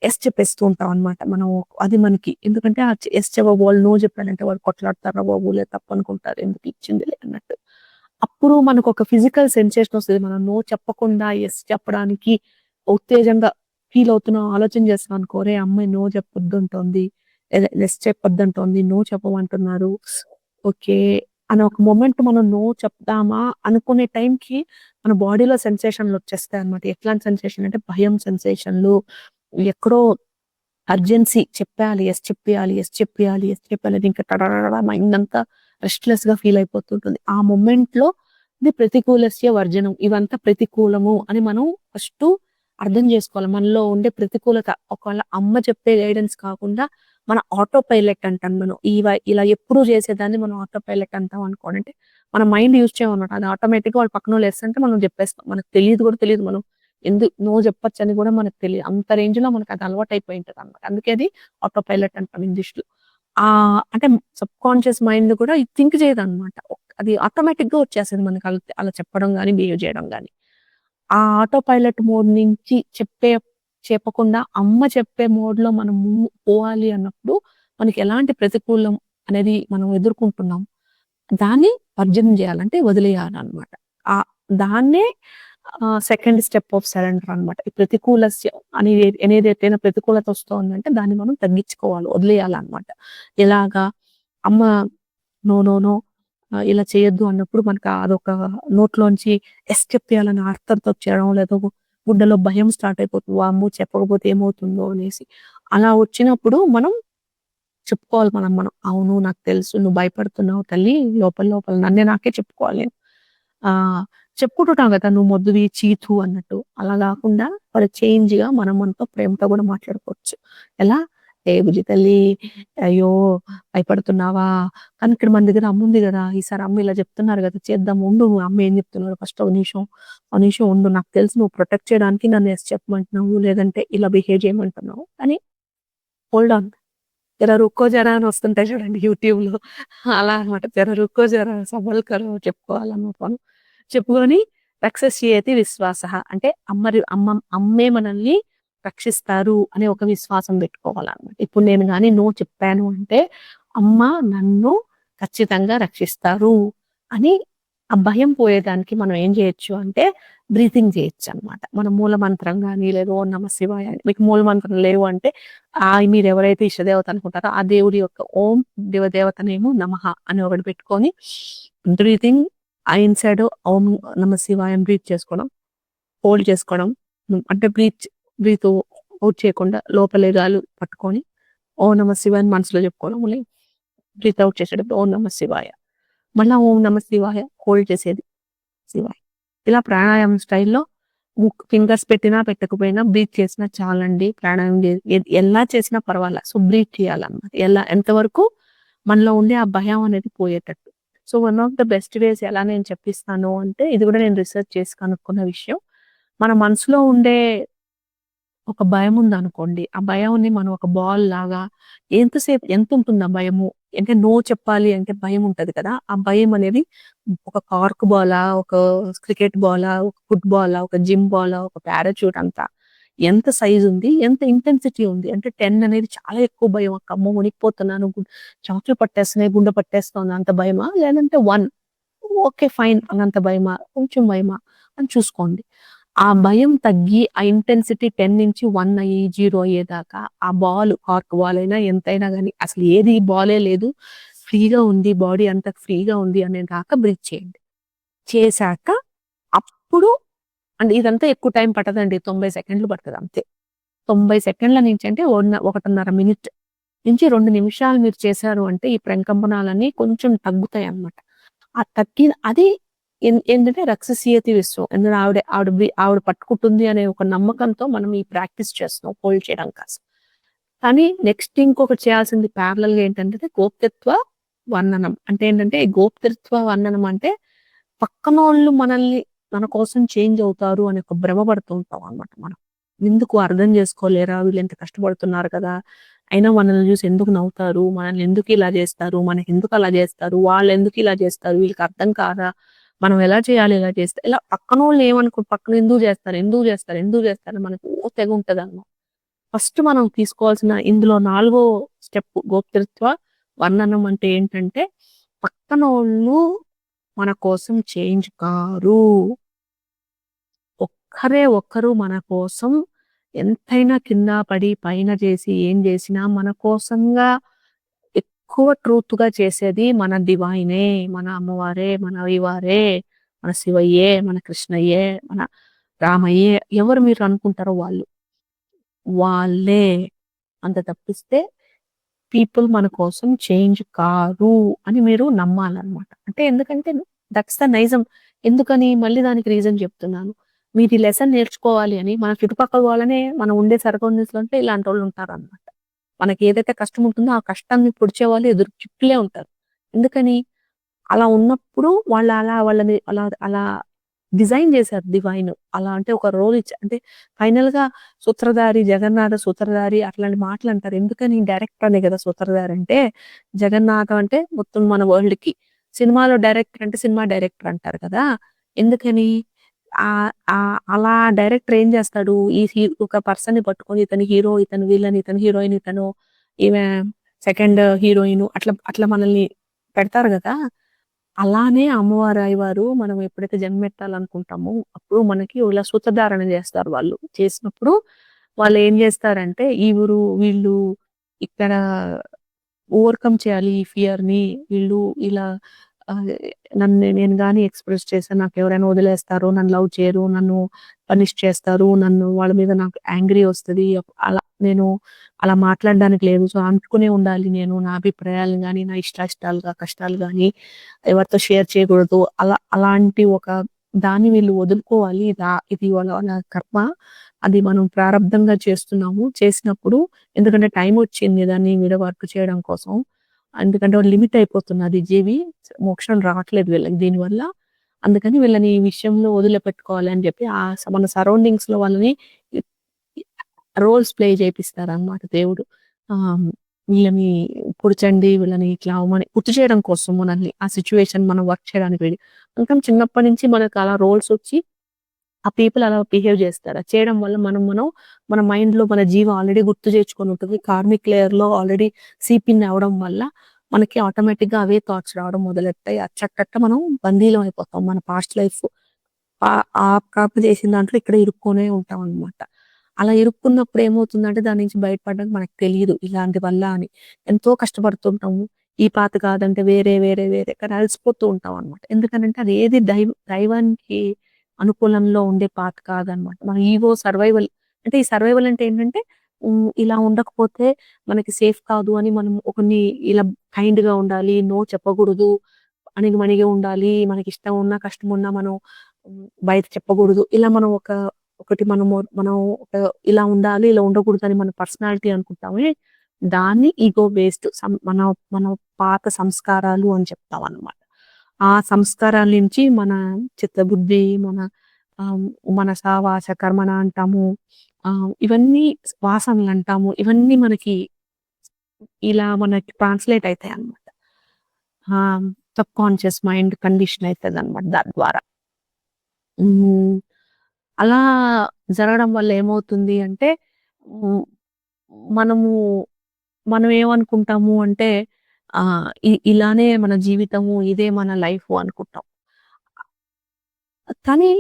యెస్ చెప్పేస్తూ ఉంటాం అనమాట. మనం అది మనకి ఎందుకంటే యెస్ వాళ్ళు నో చెప్పానంటే వాళ్ళు కొట్లాడతారా బాబు! లేదా తప్పనుకుంటారు. ఎందుకు ఇచ్చిందిలే అన్నట్టు. అప్పుడు మనకొక ఫిజికల్ సెన్సేషన్ వస్తది. మనం నో చెప్పకుండా యెస్ చెప్పడానికి ఉత్తేజంగా ఫీల్ అవుతున్నాం, ఆలోచన చేస్తున్నాం అనుకో, ఒరేయ్! అమ్మాయి నో చెప్పొద్దంటోంది. యెస్ చెప్పొద్దంటోంది. నో చెప్పమంటున్నారు. ఓకే. అని ఒక మొమెంట్ మనం నో చెప్దామా అనుకునే టైంకి మన బాడీలో సెన్సేషన్‌లొచ్చేస్తాయన్నమాట. ఎట్లాంటి సెన్సేషన్ అంటే భయం సెన్సేషన్‌లు, ఎక్కడో అర్జెన్సీ చెప్పేయాలి, యెస్ చెప్పేయాలి, యెస్ చెప్పేయాలి, యెస్ చెప్పేయాలి. అది ఇంకా టడడడ మైండంతా రెస్ట్‌లెస్‌గా ఫీల్ అయిపోతుంటుంది. ఆ మొమెంట్‌లో ఇది ప్రతికూలస్య వర్జనం. ఇవంతా ప్రతికూలము అని మనం ఫస్టు అర్థం జేసుకోవాలి. మనలో ఉండే ప్రతికూలత ఒకవేళ అమ్మ చెప్పే గైడెన్స్ కాకుండా మన ఆటో పైలట్ అంటాం మనం. ఇలా ఎప్పుడూ జేసేదాన్ని మనం ఆటో పైలట్ అంటాం అనుకోండి. అంటే మన మైండ్ యూజ్ చేయమన్నమాట. అది ఆటోమేటిక్‌గా వాళ్ళు పక్కనోళ్ళు యెస్ అంటే మనం జెప్పేస్తాం. మనకు తెలీదు గూడా తెలీదు. మనం నో జెప్పొచ్చని గూడా మనకు తెలీదు. అంత రేంజ్‌లో మనకది అలవాటయిపోయి ఉంటదనమాట. అందుకే అది ఆటో పైలట్ అంటాం ఇంగ్లీష్‌లో. అంటే సబ్‌కాన్షియస్ మైండ్ కూడా ఇది థింక్ చేయదనమాట. అది ఆటోమేటిక్‌గా వచ్చేస్తది మనకు అలా చెప్పడం గాని, బిహేవ్ చేయడం గాని. ఆ ఆటో పైలట్ మోడ్ నుంచి చెప్పకుండా అమ్మ చెప్పే మోడ్‌లో మనం పోవాలి అన్నప్పుడు మనకి ఎలాంటి ప్రతికూలం అనేది మనం ఎదుర్కొంటున్నాం. దాన్ని వర్జనం జేయాలంటే వదిలేయాలనమాట. దాన్నే సెకండ్ స్టెప్ ఆఫ్ సరెండర్ అనమాట. ఈ ప్రతికూలస్య అనేదైతే ప్రతికూలత వస్తోందంటే దాన్ని మనం తగ్గించుకోవాలి, వదిలేయాలనమాట. ఎలాగా? అమ్మ నో, నో, నో ఇలా చేయొద్దు అన్నప్పుడు మనకు అదొక నోట్లోంచి యెస్ చెప్పేయాలని ఆర్తనతో చేయడం, లేదా గుండెలో భయం స్టార్ట్ అయిపోతుంది. వామ్మో! చెప్పకపోతే ఏమవుతుందో అనేసి. అలా వచ్చినప్పుడు మనం చెప్పుకోవాలి మనం. అవును నాకు తెలుసు నువ్వు భయపడుతున్నావు తల్లి. లోపల లోపల నాకే చెప్పుకోవాలి నేను. చెప్పుకుంటుంటాం గదా! నువ్వు మొద్దువి, చీతు అన్నట్టు. అలా గాకుండా మరి చేంజ్‌గా మనం మనతో ప్రేమతో గూడా మాట్లాడుకోవచ్చు. ఎలా? "ఏ బుజ్జి తల్లి, అయ్యో! భయపడుతున్నావా? కానీ ఇక్కడ మన దగ్గర అమ్ముంది గదా! ఈసారి అమ్మ ఇలా చెప్తున్నారు గదా! చేద్దాం ఉండు. అమ్మ ఏం చెప్తున్నారో ఫస్ట్ ఒక నిమిషం ఉండు. నాకు తెలుసు నువ్వు ప్రొటెక్ట్ చేయడానికి నన్ను యెస్ చెప్పమంటున్నావు. లేదంటే ఇలా బిహేవ్ చేయమంటున్నావు. కానీ హోల్డ్ ఆన్." జరా రుక్కో జరా అని వస్తుంటాయి చూడండి యూట్యూబ్‌లో. అలా అన్నమాట. జరా రుక్కో జరా సబుర్ కరో చెప్పుకోవాలన్నమాట మనం. చెప్పుకొని రక్షస్యేతి విశ్వాసః అంటే అమ్మే మనల్ని రక్షిస్తారు అనే ఒక విశ్వాసం పెట్టుకోవాలన్నమాట. ఇప్పుడు నేను గాని నో చెప్పాను అంటే అమ్మ నన్ను ఖచ్చితంగా రక్షిస్తారు అని ఆ భయం పోయేదానికి మనం ఏం చేయొచ్చు అంటే బ్రీతింగ్ చేయొచ్చన్నమాట. మన మూల మంత్రం గాని లేదా ఓం నమః శివాయ మీకు మూల మంత్రం లేవు అంటే మీరెవరైతే ఇష్టదేవత అనుకుంటారో ఆ దేవుడి యొక్క ఓం దేవతనేమో నమః అని ఒకటి పెట్టుకొని బ్రీతింగ్ ఇన్‌సైడ్ ఓం నమః శివాయ అని బ్రీత్ చేసుకోవడం. హోల్డ్ చేసుకోవడం. అంటే బ్రీత్ ఔట్ చేయకుండా లోపలే గాలి పట్టుకొని ఓం నమః శివాయ అని మనసులో చెప్పుకోవడం. మళ్ళీ బ్రీత్ ఔట్ చేసేటప్పుడు ఓం నమః శివాయ. మళ్ళా ఓం నమః శివాయ హోల్డ్ చేసేది శివాయ. ఇలా ప్రాణాయామం స్టైల్‌లో ఫింగర్స్ పెట్టినా, పెట్టకపోయినా బ్రీత్ చేసినా చాలండి. ప్రాణాయామం ఎలా చేసినా పర్వాలా. సో, బ్రీత్ చేయాలన్నమాట. ఎంతవరకు మనలో ఉండే ఆ భయం అనేది పోయేటట్టు. So, one of the best ways ఎలా నేను చెప్పిస్తాను అంటే, ఇది గూడా నేను రిసర్చ్ చేసి కనుక్కున్న విషయం. మన మనసులో ఉండే ఒక భయముందనుకోండి. ఆ భయాన్ని మనం ఒక బాల్ లాగా ఎంతుంటుంది ఆ భయము? అంటే నో చెప్పాలి అంటే భయముంటది కదా! ఆ భయం అనేది ఒక కార్క్ బాలా, ఒక క్రికెట్ బాలా, ఒక ఫుట్ బాలా, ఒక జిమ్ బాలా, ఒక పారాచూట్ అంతా ఎంత సైజుంది? ఎంత ఇంటెన్సిటీ ఉంది? అంటే 10 అనేది చాలా ఎక్కువ భయం. అమ్మో! మునిగిపోతున్నాను. చెమటలు పట్టేస్తున్నాయి. గుండె పట్టేస్తోంది అంత భయమా? లేదంటే 1 ఓకే. ఫైన్. అనంత భయమా? కొంచెం భయమా? అని చూసుకోండి. ఆ భయం తగ్గి, ఆ ఇంటెన్సిటీ 10 నుంచి 1 అయ్యి, 0 అయ్యేదాకా ఆ కార్క్ బాల్ అయినా ఎంతైనా గాని అసలు ఏది బాలే లేదు. ఫ్రీగా ఉంది. బాడీ అంతా ఫ్రీగా ఉంది అనేదాకా బ్రీత్ చేయండి. చేశాక అప్పుడు అంటే ఇదంతా ఎక్కువ టైం పట్టదండి. 90 సెకండ్లు పడతది అంతే. 90 సెకండ్ల నుంచి అంటే 1:30 మినిట్ నుంచి 2 నిమిషాలు మీరు చేశారు అంటే ఈ ప్రకంపనాలన్నీ కొంచెం తగ్గుతాయన్నమాట. ఆ తగ్గిన అది ఏంటంటే రక్ససియతి విశ్వం. ఎందుకంటే ఆవిడ పట్టుకుంటుంది అనే ఒక నమ్మకంతో మనం ఈ ప్రాక్టీస్ చేస్తున్నాం హోల్డ్ చేయడం కోసం. కానీ నెక్స్ట్ ఇంకొకటి చేయాల్సింది ప్యారలల్‌గా ఏంటంటే గోప్యత్వ వర్ణనం. అంటే ఏంటంటే గోప్యత్వ వర్ణనం అంటే పక్కనోళ్ళు మన కోసం చేంజ్ అవుతారు అనే ఒక భ్రమ పడుతూ ఉంటాం అన్నమాట మనం. ఎందుకు అర్థం చేసుకోలేరా? వీళ్ళెంత కష్టపడుతున్నారు కదా! అయినా మనల్ని చూసి ఎందుకు నవ్వుతారు? మనల్ని ఎందుకు ఇలా చేస్తారు? మనకెందుకు అలా చేస్తారు? వాళ్ళెందుకు ఇలా చేస్తారు? వీళ్ళకి అర్థం కాదా? మనం ఎలా చేయాలి? ఇలా చేస్తే ఇలా పక్కనోళ్ళు పక్కన ఎందుకు చేస్తారు? ఎందుకు చేస్తారు? ఎందుకు చేస్తారు? మనకు తెగ ఉంటదన్నమాట. ఫస్ట్ మనం తీసుకోవాల్సిన ఇందులో నాలుగో స్టెప్ గోప్తృత్వ వర్ణనం అంటే ఏంటంటే, పక్కనోళ్ళు మన కోసం చేంజ్ కారు. ఒక్కరు మన కోసం ఎంతైనా కింద పడి, పైన చేసి, ఏం చేసినా మన కోసంగా ఎక్కువ ట్రూత్‌గా చేసేది మన డివైనే, మన అమ్మవారే, మన అయ్యవారే, మన శివయ్యే, మన కృష్ణయ్యే, మన రామయ్యే ఎవరు మీరు అనుకుంటారో వాళ్ళు. వాళ్ళే. అంత తప్పిస్తే పీపుల్ మన కోసం చేంజ్ కారు అని మీరు నమ్మాలన్నమాట. అంటే ఎందుకంటే దట్స్ ద నైజం. ఎందుకని మళ్ళీ దానికి రీజన్ చెప్తున్నాను. మీరు ఈ లెసన్ నేర్చుకోవాలి అని మన చుట్టుపక్కల వాళ్ళనే మనం ఉండే సరౌండింగ్స్‌లో అంటే ఇలాంటోళ్ళు ఉంటారన్నమాట. మనకి ఏదైతే కష్టం ఉంటుందో ఆ కష్టాన్ని పొడిచేవాళ్ళు ఎదురు చుట్టూలే ఉంటారు. ఎందుకని? అలా ఉన్నప్పుడు వాళ్ళు అలా వాళ్ళని అలా అలా డిజైన్ చేశారు డివైన్. అలా అంటే ఒక రోల్ అంటే ఫైనల్‌గా సూత్రధారి, జగన్నాథ సూత్రధారి అట్లాంటి మాటలంటారు. ఎందుకని డైరెక్టర్ అనే కదా సూత్రధారి అంటే. జగన్నాథం అంటే మొత్తం మన వరల్డ్‌కి. సినిమాలో డైరెక్టర్ అంటే సినిమా డైరెక్టర్ అంటారు కదా! ఎందుకని? అలా డైరెక్టర్ ఏం చేస్తాడు? ఒక పర్సన్‌ని పట్టుకొని ఇతను హీరో, ఇతను విలన్, ఇతను హీరోయిన్, ఈమె సెకండ్ హీరోయిన్ అట్లా అట్లా మనల్ని పెడతారు గదా! అలానే అమ్మవారు, అయ్యవారు మనం ఎప్పుడైతే జన్మెత్తాలనుకుంటామో, అప్పుడు మనకి ఇలా సూత్రధారణ జేస్తారు వాళ్ళు. చేసినప్పుడు వాళ్ళేం జేస్తారంటే, వీళ్ళు ఇక్కడ ఓవర్‌కమ్ చేయాలి ఈ ఫియర్‌ని. వీళ్ళు ఇలా ఆహ్, నేను గాని ఎక్స్‌ప్రెస్ చేస్తే నాకెవరైనా వదిలేస్తారు, నన్ను లవ్ చేయరు, నన్ను పనిష్ చేస్తారు, వాళ్ళ మీద నాకు యాంగ్రీ ఒస్తది. నేను అలా మాట్లాడడానికి లేదు. సో, అంటుకునే ఉండాలి నేను. నా అభిప్రాయాలను గాని, నా కష్టాలు గాని ఎవరితో షేర్ చేయకూడదు. అలాంటి ఒక దాన్ని వీళ్ళు వదులుకోవాలి. ఇది వాళ్ళ కర్మ. అది మనం ప్రారబ్ధంగా చేస్తున్నాము. చేసినప్పుడు ఎందుకంటే టైమొచ్చింది దాని మీద వర్క్ చేయడం కోసం. ఎందుకంటే లిమిట్ అయిపోతున్నది జీవి. మోక్షం రావట్లేదు వీళ్ళకి దీనివల్ల. అందుకని వీళ్ళని ఈ విషయంలో వదిలిపెట్టుకోవాలి అని చెప్పి మన సరౌండింగ్స్‌లో వాళ్ళని ఇ రోల్స్ ప్లే చేపిస్తారనమాట దేవుడు. ఆహ్, వీళ్ళని పొడిచండి, వీళ్ళని ఇట్లా గుర్తు చేయడం కోసం మనల్ని ఆ సిట్యుయేషన్ మనం వర్క్ చేయడానికి రెడీ. అందుకని చిన్నప్పటి నుంచి మనకు అలా రోల్స్ వచ్చి ఆ పీపుల్ అలా బిహేవ్ జేస్తారు. అది చేయడం వల్ల మన మైండ్‌లో మన జీవం ఆల్రెడీ గుర్తు చేర్చుకొని ఉంటుంది. కార్మిక్ లేయర్‌లో ఆల్రెడీ సీప్ అవ్వడం వల్ల మనకి ఆటోమేటిక్‌గా అవే థాట్స్ రావడం మొదలెడతాయి. అచ్చటట్ట మనం బందీలం అయిపోతాం. మన పాస్ట్ లైఫ్ ఆ పాప చేసిన దాంట్లో ఇక్కడ ఇరుక్కొనే ఉంటామనమాట. అలా ఇరుక్కున్నప్పుడు ఏమవుతుందంటే దాని నుంచి బయటపడడానికి మనకు తెలీదు ఇలాంటి వల్ల అని. ఎంతో కష్టపడుతుంటాము. ఈ పాత కాదంటే వేరే కానీ అలసిపోతూ ఉంటామనమాట. ఎందుకనంటే అది ఏది దైవానికి అనుకూలంలో ఉండే పాత్ కాదనమాట. మన ఈగో సర్వైవల్ అంటే ఈ సర్వైవల్ అంటే ఏంటంటే ఇలా ఉండకపోతే మనకి సేఫ్ కాదు అని మనం ఒకరిని ఇలా కైండ్‌గా ఉండాలి, నో చెప్పకూడదు, అణిగిమణిగి ఉండాలి, మనకిష్టం ఉన్నా, కష్టం ఉన్నా మనం బయట చెప్పకూడదు. ఇలా మనం ఒక ఇలా ఉండాలి, ఇలా ఉండకూడదని మన పర్సనాలిటీ అనుకుంటామే. దాన్ని ఈగో బేస్డ్ మన మన పాత సంస్కారాలు అని చెప్తామనమాట. ఆ సంస్కారాల నుంచి మన చిత్తబుద్ధి, మన ఆహ్, మనస, వాచ, కర్మణ అంటాము. ఇవన్నీ వాసనలంటాము. ఇవన్నీ మనకి ఇలా మనకి ట్రాన్స్‌లేట్ అయితాయన్నమాట. ఆ! సబ్‌కాన్షియస్ మైండ్ కండిషన్ అయితదన్నమాట దాని ద్వారా. హ్మ్. అలా జరగడం వల్ల ఏమవుతుంది అంటే హ్మ్, మనము మనం ఏమనుకుంటాము అంటే ఇలానే మన జీవితము, ఇదే మన లైఫు అనుకుంటాం. కానీ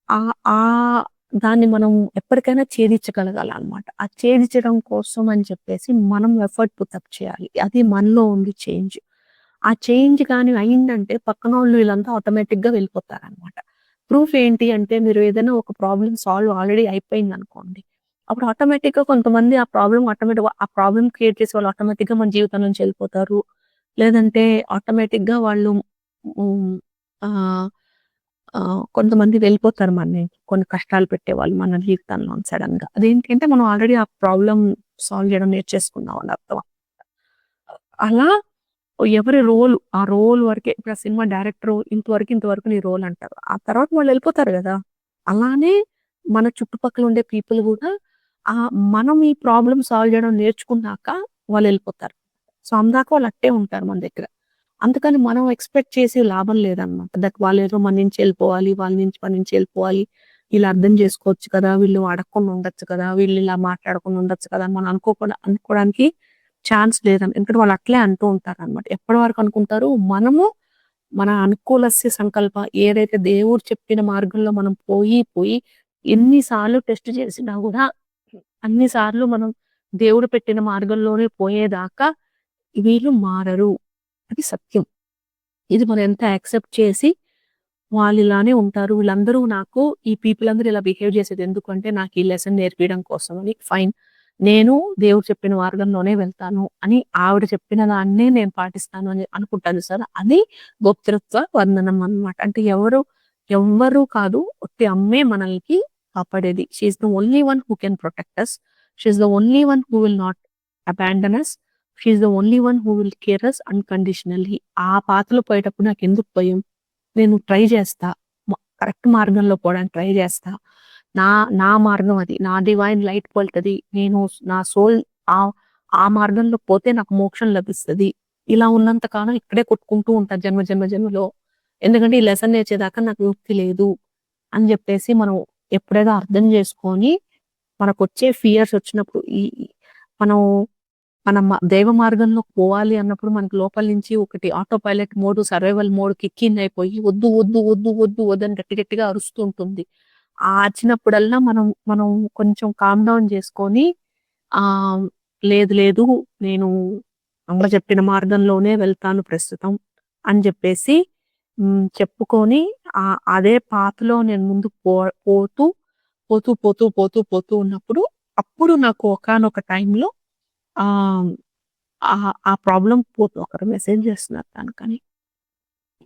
ఆహ్, దాన్ని మనం ఎప్పటికైనా ఛేదించగలగాలనమాట. ఆ ఛేదించడం కోసం అని చెప్పేసి మనం ఎఫర్ట్ పుటప్ చేయాలి. అది మనలో ఉంది చేంజ్. ఆ చేంజ్ గాని అయిందంటే పక్కనోళ్ళు వీళ్ళంతా ఆటోమేటిక్‌గా వెళ్ళిపోతారనమాట. ప్రూఫ్ ఏంటి అంటే మీరు ఏదైనా ఒక ప్రాబ్లమ్ సాల్వ్ ఆల్రెడీ అయిపోయిందనుకోండి. అప్పుడు ఆటోమేటిక్‌గా కొంతమంది ఆ ప్రాబ్లమ్ క్రియేట్ చేసే వాళ్ళు ఆటోమేటిక్‌గా మన జీవితం నుంచి వెళ్ళిపోతారు. లేదంటే ఆటోమేటిక్‌గా వాళ్ళు హ్మ్. ఆహ్, కొంతమంది వెళ్ళిపోతారు కొన్ని కష్టాలు పెట్టేవాళ్ళు మన జీవితంలో సడెన్‌గా. అదేంటి అంటే మనం ఆల్రెడీ ఆ ప్రాబ్లమ్ సాల్వ్ చేయడం నేర్చేసుకున్నాం అని అర్థం. అలా ఎవరి రోల్, ఆ రోల్ వరకే. ఇప్పుడు ఆ సినిమా డైరెక్టరు ఇంతవరకు నీ రోల్ అంటారు. ఆ తర్వాత వాళ్ళెళ్ళిపోతారు గదా! అలానే మన చుట్టుపక్కల ఉండే పీపుల్ గూడా మనం ఈ ప్రాబ్లమ్ సాల్వ్ చేయడం నేర్చుకున్నాక వాళ్ళెళ్ళిపోతారు. సో, అందాక వాళ్ళు అట్టే ఉంటారు మన దగ్గర. అందుకని మనం ఎక్స్‌పెక్ట్ చేసి లాభం లేదనమాట. వాళ్ళేదో మన నుంచి ఎళ్ళిపోవాలి, మన నుంచి ఎళ్ళిపోవాలి. వీళ్ళు అర్థం చేసుకోవచ్చు కదా! వీళ్ళు అడగకుండా ఉండొచ్చు కదా! వీళ్ళు ఇలా మాట్లాడకుండా ఉండొచ్చు కదా! అని మనం అనుకోవడానికి ఛాన్స్ లేదండి. ఎందుకంటే వాళ్ళు అట్లే అంటూ ఉంటారనమాట. ఎప్పటి వరకు అనుకుంటారు, మనము మన అనుకూలస్య సంకల్ప ఏదైతే దేవుడు చెప్పిన మార్గంలో మనం పోయి ఎన్ని సార్లు టెస్ట్ చేసినా గూడా అన్ని సార్లు మనం దేవుడు పెట్టిన మార్గంలోనే పోయేదాకా వీళ్ళు మారరు. అది సత్యం. ఇది మనం ఎంత యాక్సెప్ట్ చేసి వాళ్ళిలానే ఉంటారు. వీళ్ళందరూ నాకు ఈ పీపుల్ అందరూ ఇలా బిహేవ్ చేసేది ఎందుకంటే నాకు ఈ లెసన్ నేర్పియడం కోసమని ఫైన్. నేను దేవుడు చెప్పిన మార్గంలోనే వెళ్తాను అని ఆవిడ చెప్పిన దాన్నే నేను పాటిస్తాను అని అనుకుంటాను చూసారా! అది గోప్తృత్వ వర్ణనం అన్నమాట. అంటే ఎవ్వరు కాదు. ఒట్టి అమ్మే మనల్ని కాపాడేది. She is the only one who can protect us. She is the only one who will not abandon us. She is the only one who will care us unconditionally. ఆ పాతలో పోయేటప్పుడు నాకెందుకు భయం? నేను ట్రై చేస్తా. కరెక్ట్ మార్గంలో పోవడానికి try చేస్తా. నా నా మార్గం అది. నా డివైన్ లైట్ వెళ్తది. నా సోల్ ఆహ్, ఆ మార్గంలో పోతే నాకు మోక్షం లభిస్తది. ఇలా ఉన్నంత కాలం ఇక్కడే కొట్టుకుంటూ ఉంటా జన్మలో. ఎందుకంటే ఈ లెసన్ నేర్చేదాకా నాకు ముక్తి లేదు అని జెప్పేసి మనం ఎప్పుడైనా అర్థం చేసుకొని, మనకొచ్చే ఫియర్స్ వచ్చినప్పుడు ఈ ఈ మనం మనం దైవ మార్గంలోకి పోవాలి అన్నప్పుడు మనకు లోపల నుంచి ఒకటి auto pilot mode, survival mode kick in అయిపోయి వద్దు, వద్దు, వద్దు, వద్దు, వద్దని గట్టిగా అరుస్తూ ఉంటుంది. ఆ అరిచినప్పుడల్లా మనం మనం కొంచెం కామ్ డౌన్ చేసుకొని ఆహ్, లేదు, లేదు నేను అమ్మ చెప్పిన మార్గంలోనే వెళ్తాను ప్రస్తుతం అని జెప్పేసి చెప్పుకొని అదే పాత్‌లో నేను ముందుకు పోతూ, పోతూ ఉన్నప్పుడు అప్పుడు నాకు ఒకానొక టైంలో ఆహ్ ఆ ప్రాబ్లమ్ ఒకరు మెసేజ్ చేస్తున్నారు దానికని.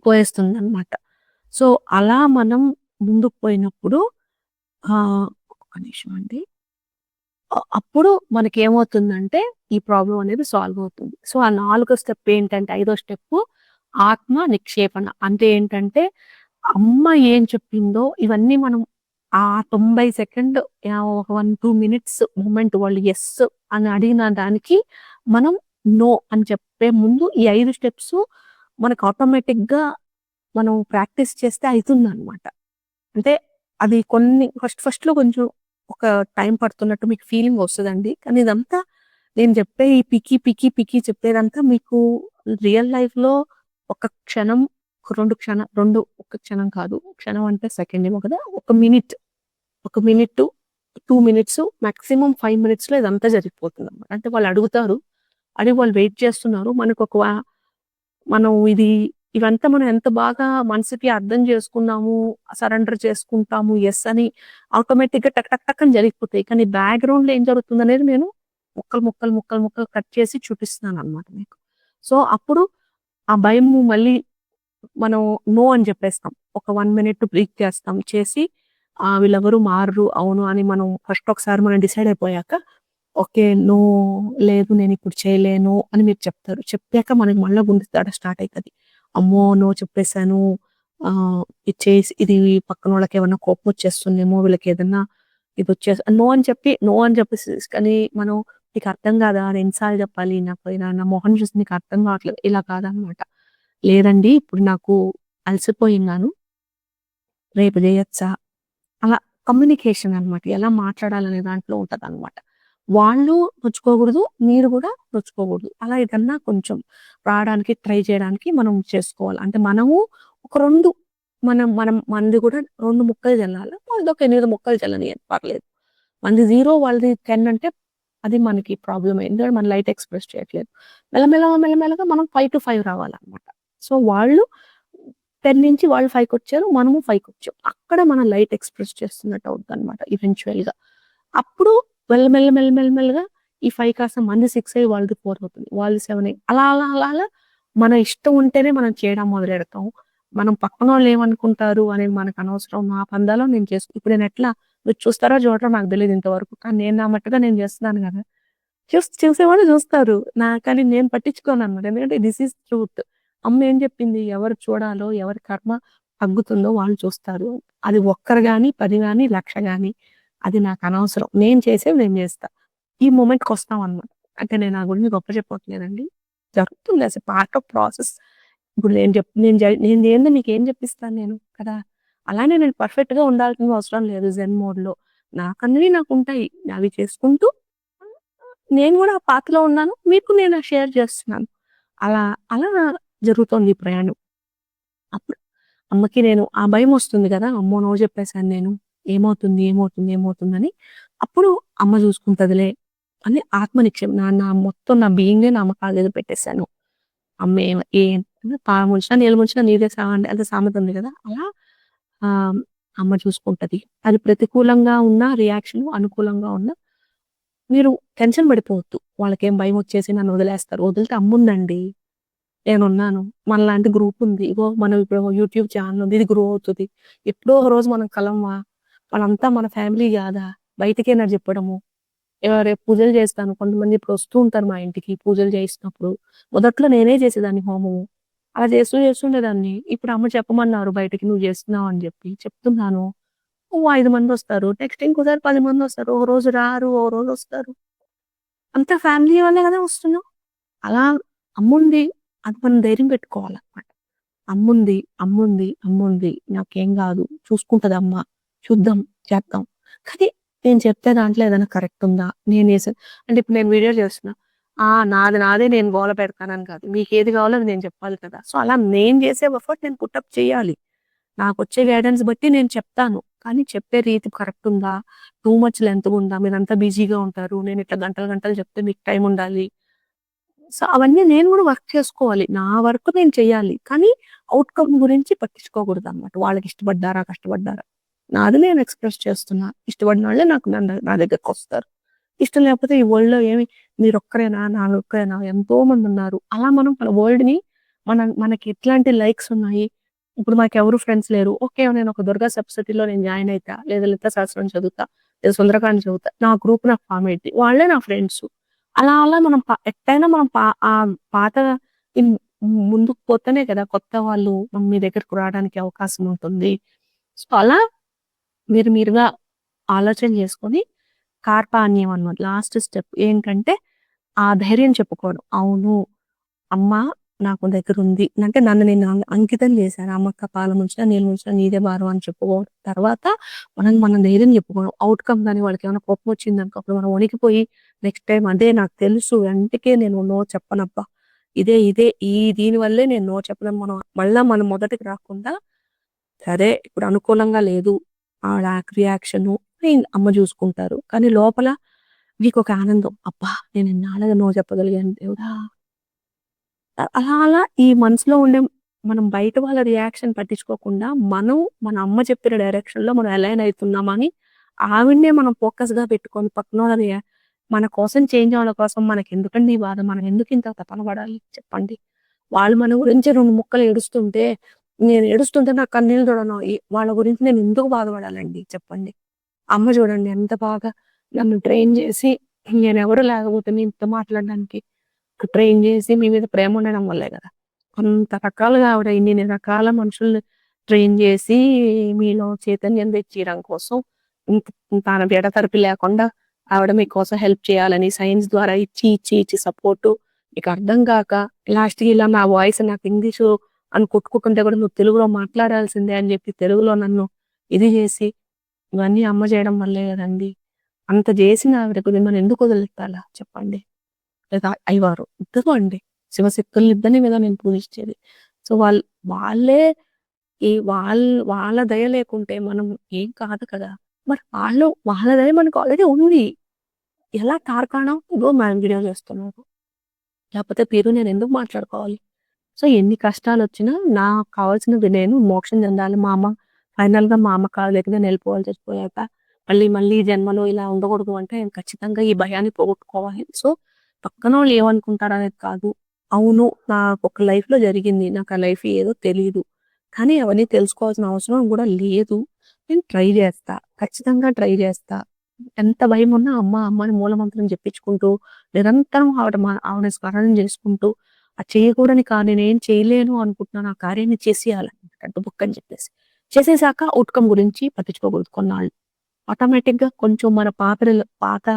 పోయేస్తుందనమాట. సో, అలా మనం ముందుకు పోయినప్పుడు ఒక్క నిమిషం అండి. అప్పుడు మనకేమవుతుందంటే, ఈ ప్రాబ్లమ్ అనేది సాల్వ్ అవుతుంది. సో, ఆ నాలుగో స్టెప్ ఏంటంటే, ఐదో స్టెప్పు ఆత్మ నిక్షేపణ. అంటే ఏంటంటే, అమ్మ ఏం చెప్పిందో ఇవన్నీ మనం ఆ 90 సెకండ్ ఒక 1, 2 మినిట్స్ మూమెంట్ వాళ్ళు యెస్ అని అడిగిన దానికి మనం నో అని చెప్పే ముందు ఈ 5 స్టెప్సు మనకు ఆటోమేటిక్‌గా మనం ప్రాక్టీస్ చేస్తే అయితుందనమాట. అంటే అది కొన్ని ఫస్ట్‌లో కొంచెం ఒక టైం పడుతున్నట్టు మీకు ఫీలింగ్ వస్తదండి. కానీ ఇదంతా నేను చెప్పే ఈ పికి చెప్పేదంతా మీకు రియల్ లైఫ్‌లో ఒక క్షణం, 2 ఒక క్షణం కాదు. క్షణం అంటే సెకండ్ ఏమో కదా! ఒక మినిట్, 2 మినిట్స్ మాక్సిమం 5 మినిట్స్‌లో ఇదంతా జరిగిపోతుందన్నమాట. అంటే వాళ్ళు అడుగుతారు. అడిగి వాళ్ళు వెయిట్ చేస్తున్నారు. మనం ఇవంతా మనం ఎంత బాగా మనసుకి అర్థం చేసుకున్నాము, సరెండర్ చేసుకుంటాము, యెస్ అని ఆటోమేటిక్‌గా టక్ టక్ టక్ అని జరిగిపోతాయి. కానీ బ్యాక్‌గ్రౌండ్‌లో ఏం జరుగుతుందనేది నేను ముక్కలు కట్ చేసి చూపిస్తున్నాననమాట మీకు. సో, అప్పుడు ఆ భయము మళ్ళీ మనం నో అని జెప్పేస్తాం. ఒక 1 మినిట్ బ్రీత్ చేస్తాం. చేసి వీళ్ళెవరు మారరు. అవును అని మనం ఫస్ట్ ఒకసారి మనం డిసైడ్ అయిపోయాక, ఓకే. నో, లేదు నేనిప్పుడు చేయలేను అని మీరు చెప్తారు. చెప్పాక మనకి మళ్ళా గుండె దడ స్టార్ట్ అయితది. అమ్మో! నో చెప్పేసాను. ఇది పక్కనోళ్ళకేమన్నా కోపమొచ్చేస్తుందేమో, వీళ్ళకేదన్నా నో అని చెప్పి నో అని చెప్పేసేసి కానీ మనం నీకర్థం కాదా? నేను ఎన్ని సార్లు చెప్పాలి? నా మొహం చూసి నీకర్థం కావట్లేదు. ఇలా కాదనమాట. లేదండి ఇప్పుడు నాకు అలసిపోయున్నాను. రేపు జేయొచ్చా? అలా కమ్యూనికేషన్ అనమాట. ఎలా మాట్లాడాలనే దాంట్లో ఉంటదనమాట. వాళ్ళు నొచ్చుకోకూడదు. మీరు గూడా నొచ్చుకోకూడదు. అలా ఏదన్నా కొంచెం రాడానికి ట్రై చేయడానికి మనం చేసుకోవాలి. అంటే మనము ఒక 2 మనది కూడా 2 ముక్కలు జల్లాలి. వాళ్ళదొక 8 ముక్కలు జల్లనియండి పర్లేదు. మనది 0 వాళ్ళది 10 అంటే అది మనకి ప్రాబ్లమే. ఎందుకంటే మనం లైట్ ఎక్స్‌ప్రెస్ చేయట్లేదు. మెల్లమెల్లగా మనం 5-5 రావాలనమాట. సో, వాళ్ళు 10 నుంచి వాళ్ళు 5కొచ్చారు. మనము 5కొచ్చాం. అక్కడ మనం లైట్ ఎక్స్‌ప్రెస్ చేస్తున్నట్టు అవుద్దనమాట ఈవెంచువల్‌గా. అప్పుడు మెల్లగా ఈ 5 కాస్త మనది 6 అయ్యి వాళ్ళది 4 అవుతుంది. వాళ్ళది 7 అయ్యి అలా మన ఇష్టం ఉంటేనే మనం చేయడం మొదలెడతాం. మనం పక్కనోళ్ళు ఏమనుకుంటారు అనేది మనకనవసరం. నా పందాలో నేను ఇప్పుడు నేనెట్లా మీరు చూస్తారో చూడరో నాకు తెలీదు ఇంతవరకు. కానీ నేను నా మట్టుగా నేను చేస్తున్నాను గదా! చూసేవాళ్ళు చూస్తారు. కానీ నేను పట్టించుకోననమాట. ఎందుకంటే దిస్ ఈజ్ ట్రూత్. అమ్మ ఏం చెప్పింది? ఎవరు చూడాలో, ఎవరి కర్మ తగ్గుతుందో వాళ్ళు చూస్తారు. అది ఒక్కరు గాని, 10 గాని, 1,00,000 గాని అది నాకనవసరం. నేను చేసేవి నేను జేస్తా. ఈ మొమెంట్‌కొస్తామనమాట. అంటే నేను నా గురించి గొప్ప చెప్పట్లేదండి. జరుగుతుంది as a part of process. ఇప్పుడు నేను జెప్ నేను జై నేను జేయందే మీకేం జెప్పిస్తాను నేను కదా! అలానే నేను పర్ఫెక్ట్‌గా ఉండాల్సిన అవసరం లేదు జెన్ మోడ్‌లో. నాకన్నవి నాకుంటాయి. అవి చేసుకుంటూ నేను గూడా ఆ పాత్రలో ఉన్నాను. మీకు నేను షేర్ జేస్తున్నాను. అలా అలా జరుగుతోంది ఈ ప్రయాణం. అప్పుడు అమ్మకి నేను ఆ భయమొస్తుంది గదా! అమ్మో! నో జెప్పేసాను నేను. ఏమవుతుందని. అప్పుడు అమ్మ జూసుకుంటదిలే అని నా మొత్తం నా బీయింగే నా అమ్మ కాళ్ళ దగ్గర పెట్టేసాను. అమ్మ పాలు ముంచినా, నీళ్ళు ముంచినా నీదే అంటే సామెత ఉంది గదా! అలా ఆహ్, అమ్మ చూసుకుంటది. అది ప్రతికూలంగా ఉన్నా రియాక్షన్ అనుకూలంగా ఉన్నా మీరు టెన్షన్ పడిపోవద్దు. వాళ్ళకేం భయమొచ్చేసి నన్ను వదిలేస్తారు. వదిలితే అమ్ముందండి. నేనున్నాను. మనలాంటి గ్రూపుంది. ఇగో మనం ఇప్పుడు యూట్యూబ్ ఛానెల్ ఉంది. ఇది గ్రో అవుతది. ఎప్పుడో ఒక రోజు మనం కలవమా? వాళ్ళంతా మన ఫ్యామిలీ గాదా? బయటికేనా జెప్పడము? రేపు పూజలు చేస్తాను. కొంతమంది ఇప్పుడు వస్తూ ఉంటారు మా ఇంటికి పూజలు చేసినప్పుడు. మొదట్లో నేనే చేసేదాన్ని హోమము. అలా చేస్తుండేదాన్ని. ఇప్పుడు అమ్మ చెప్పమన్నారు బయటకి నువ్వు చేస్తున్నావు అని జెప్పి. చెప్తున్నాను. ఓ 5 మందొస్తారు. నెక్స్ట్ ఇంకోసారి 10 మందొస్తారు. ఒక రోజు రారు. ఓ రోజొస్తారు. అంతా ఫ్యామిలీ వాళ్ళే గదా వస్తున్నాం. అలా అమ్ముంది. అది మనం ధైర్యం పెట్టుకోవాలనమాట. అమ్ముంది. నాకేం గాదు. చూసుకుంటదమ్మ. చూద్దాం, చేద్దాం. కానీ నేను చెప్తే దాంట్లో ఏదైనా కరెక్ట్ ఉందా? అంటే ఇప్పుడు నేను వీడియో చేస్తున్నా. నాదే నేను గోల పెడతానని కాదు. మీకేది కావాలో అది నేను చెప్పాలి కదా! సో, అలా నేను చేసే ఎఫర్ట్ నేను పుటప్ చేయాలి. నాకొచ్చే గైడెన్స్ బట్టి నేను చెప్తాను. కానీ చెప్పే రీతి కరెక్ట్ ఉందా? టూ మచ్ లెంగ్త్‌గుందా? మీరంతా బిజీగా ఉంటారు. నేనిట్లా గంటలు చెప్తే మీకు టైమ్ ఉండాలి. సో, అవన్నీ నేను గూడా వర్క్ చేసుకోవాలి. నా వర్క్ నేను చెయ్యాలి. కానీ ఔట్‌కమ్ గురించి పట్టించుకోకూడదనమాట. వాళ్ళకిష్టపడ్డారా? కష్టపడ్డారా? నాది నేను ఎక్స్‌ప్రెస్ చేస్తున్నా. ఇష్టపడినోళ్ళే నా దగ్గరకొస్తారు. ఇష్టం లేకపోతే ఈ వరల్డ్‌లో మీరొక్కరేనా? నానొక్కరేనా? ఎంతో మందున్నారు. అలా మనం మన వరల్డ్‌ని మనకి ఎట్లాంటి లైక్స్ ఉన్నాయి. ఇప్పుడు మాకెవరు ఫ్రెండ్స్ లేరు. ఓకే. నేనొక దుర్గా సబ్సిడీలో నేను జాయిన్ అయితా. లేదా లలిత సహస్రం చదువుతా. లేదా సుందరకాండ చదువుతా. నా గ్రూప్ నాకు ఫార్మ్ అయిద్ది. వాళ్ళే నా ఫ్రెండ్సు. అలా మనం ఎట్టైనా మనం పాత ఇన్ ముందుకు పోతేనే కదా కొత్త వాళ్ళు మీ దగ్గరకు రావడానికి అవకాశం ఉంటుంది. సో, అలా మీరుగా ఆలోచన చేసుకొని కార్పాణ్యం అన్నమాట. లాస్ట్ స్టెప్ ఏంటంటే, ఆ ధైర్యం చెప్పుకోవడం. అవును. అమ్మ నాకు దగ్గరుంది. అంటే నన్ను నేను అంకితం చేశాను. అమ్మక్క పాలు ముంచినా, నీళ్ళు ముంచినా నీదే భారం అని చెప్పుకోవడం. తర్వాత మనం ధైర్యం చెప్పుకోవడం. ఔట్‌కమ్ గాని వాళ్ళకేమైనా కోపమొచ్చిందనుకో, అప్పుడు మనం వణికిపోయి నెక్స్ట్ టైమ్ అదే నాకు తెలుసు. అందుకే నేను నో చెప్పనబ్బా! ఇదే దీని వల్లే నేను నో చెప్పనని మనం మొదటికి రాకుండా, సరే ఇప్పుడు అనుకూలంగా లేదు. ఆవిడ రియాక్షను అమ్మ చూసుకుంటారు. కానీ లోపల మీకొక ఆనందం. అబ్బా! నేను ఇన్నాళ్ళుగా నో చెప్పగలిగాను దేవుడా! అలా ఈ మనసులో ఉండే మనం బయట వాళ్ళ రియాక్షన్ పట్టించుకోకుండా, మన అమ్మ చెప్పిన డైరెక్షన్‌లో మనం అలైన్ అయితున్నామని ఆవిడనే మనం ఫోకస్‌గా పెట్టుకొని పక్కనోళ్ళని మన కోసం చేంజ్ అవ్వడం కోసం మనకెందుకండి ఈ బాధ? మనం ఎందుకింత తపన పడాలి చెప్పండి? వాళ్ళు మన గురించి 2 ముక్కలు ఏడుస్తుంటే, నేను ఏడుస్తుంటే నా కన్నీళ్ళు చూడను. వాళ్ళ గురించి నేను ఎందుకు బాధపడాలండి చెప్పండి? అమ్మ చూడండి ఎంత బాగా నన్ను ట్రైన్ చేసి నేనెవరు లేకపోతే మీతో మాట్లాడడానికి ట్రైన్ చేసి మీ మీద ప్రేమ ఉండడం వల్లే గదా! అంత రకాలుగా ఆవిడ ఇన్నిన్ని రకాల మనుషుల్ని ట్రైన్ జేసి, మీలో చైతన్యం తెచ్చియడం కోసం ఇంత తన ఎడతెరిపి లేకుండా ఆవిడ మీకోసం హెల్ప్ చేయాలని సైన్స్ ద్వారా ఇచ్చి సపోర్టు మీకర్థం గాక లాస్ట్‌కి ఇలా నా వాయిస్ నాకు ఇంగ్లీషు అని కొట్టుకుంటుంటే గూడా నువ్వు తెలుగులో మాట్లాడాల్సిందే అని జెప్పి తెలుగులో నన్ను ఇది జేసి, ఇవన్నీ అమ్మ జేయడం వల్లే గదండీ! అంత జేసిన ఆవిడకు మిమ్మల్ని ఎందుకు వదిలిపెట్టాలా చెప్పండి? లేదా అయ్యవారు ఇద్దరు అండి. శివశక్తులిద్దరిని మీద నేను పూజించేది. సో, వాళ్ళే వాళ్ళ దయ లేకుంటే మనం ఏం కాదు కదా! మరి వాళ్ళ దయ మనకు ఆల్రెడీ ఉంది. ఎలా తార్కాణం ఇగో మనం వీడియో చేస్తున్నారు. లేపోతే మీరు నేనెందుకు మాట్లాడుకోవాలి? సో, ఎన్ని కష్టాలొచ్చినా నాకు కావాల్సినది నేను మోక్షం చెందాలి. ఫైనల్‌గా మా అమ్మ కాళ్ళ దగ్గర నేనెళ్ళిపోవాలి చచ్చిపోయాక. మళ్ళీ ఈ జన్మలో ఇలా ఉండకూడదు అంటే నేను ఖచ్చితంగా ఈ భయాన్ని పోగొట్టుకోవాలి. సో, పక్కనోళ్ళు ఏమనుకుంటారనేది కాదు. అవును. నాకొక లైఫ్‌లో జరిగింది. నాకు ఆ లైఫ్ ఏదో తెలీదు. కానీ అవన్నీ తెలుసుకోవాల్సిన అవసరం గూడా లేదు. నేను ట్రై జేస్తా. ఖచ్చితంగా ట్రై జేస్తా. ఎంత భయమున్నా అమ్మ అని మూలమంత్రం జెప్పించుకుంటూ నిరంతరం ఆవిడ స్మరణ జేసుకుంటూ చేయకూడని నేనేం చేయలేను అనుకుంటున్నాను. ఆ కార్యాన్ని చేసేయాలి. బుక్కని చెప్పేసి. చేసేసాక ఔట్‌కమ్ గురించి పట్టించుకోకూడదు కొన్నాళ్ళు. ఆటోమేటిక్‌గా కొంచెం మన పాత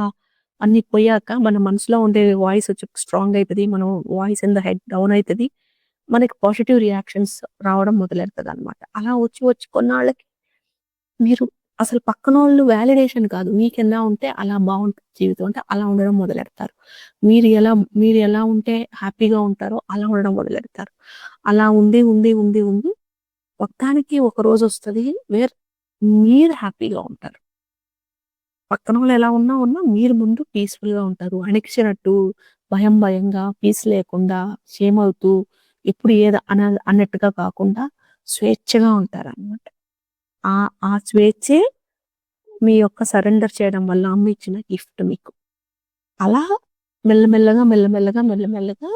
అన్నీ పోయాక మన మనసులో ఉండే వాయిస్ వచ్చి స్ట్రాంగ్ అయితది. మనం voice in the head down అయితది. మనకి పాజిటివ్ రియాక్షన్స్ రావడం మొదలెడతదనమాట. అలా వచ్చి కొన్నాళ్ళకి మీరు అసలు పక్కనోళ్ళు వాలిడేషన్ కాదు. మీకెలా ఉంటే అలా బావుంటది జీవితం. అంటే అలా ఉండడం మొదలెడతారు. మీరు ఎలా ఉంటే హ్యాపీగా ఉంటారో అలా ఉండడం మొదలెడతారు. అలా ఉండి మొత్తానికి ఒక రోజొస్తది మీరు హ్యాపీగా ఉంటారు. పక్కనోళ్ళు ఎలా ఉన్నా మీరు ముందు పీస్‌ఫుల్‌గా ఉంటారు. అణికిచినట్టు భయంగా, పీస్ లేకుండా, షేమవుతూ ఎప్పుడు ఏది అన్నట్టుగా కాకుండా స్వేచ్ఛగా ఉంటారనమాట. ఆ స్వేచ్ఛే మీ యొక్క సరెండర్ చేయడం వల్ల అమ్మ ఇచ్చిన గిఫ్ట్ మీకు. అలా మెల్లమెల్లగా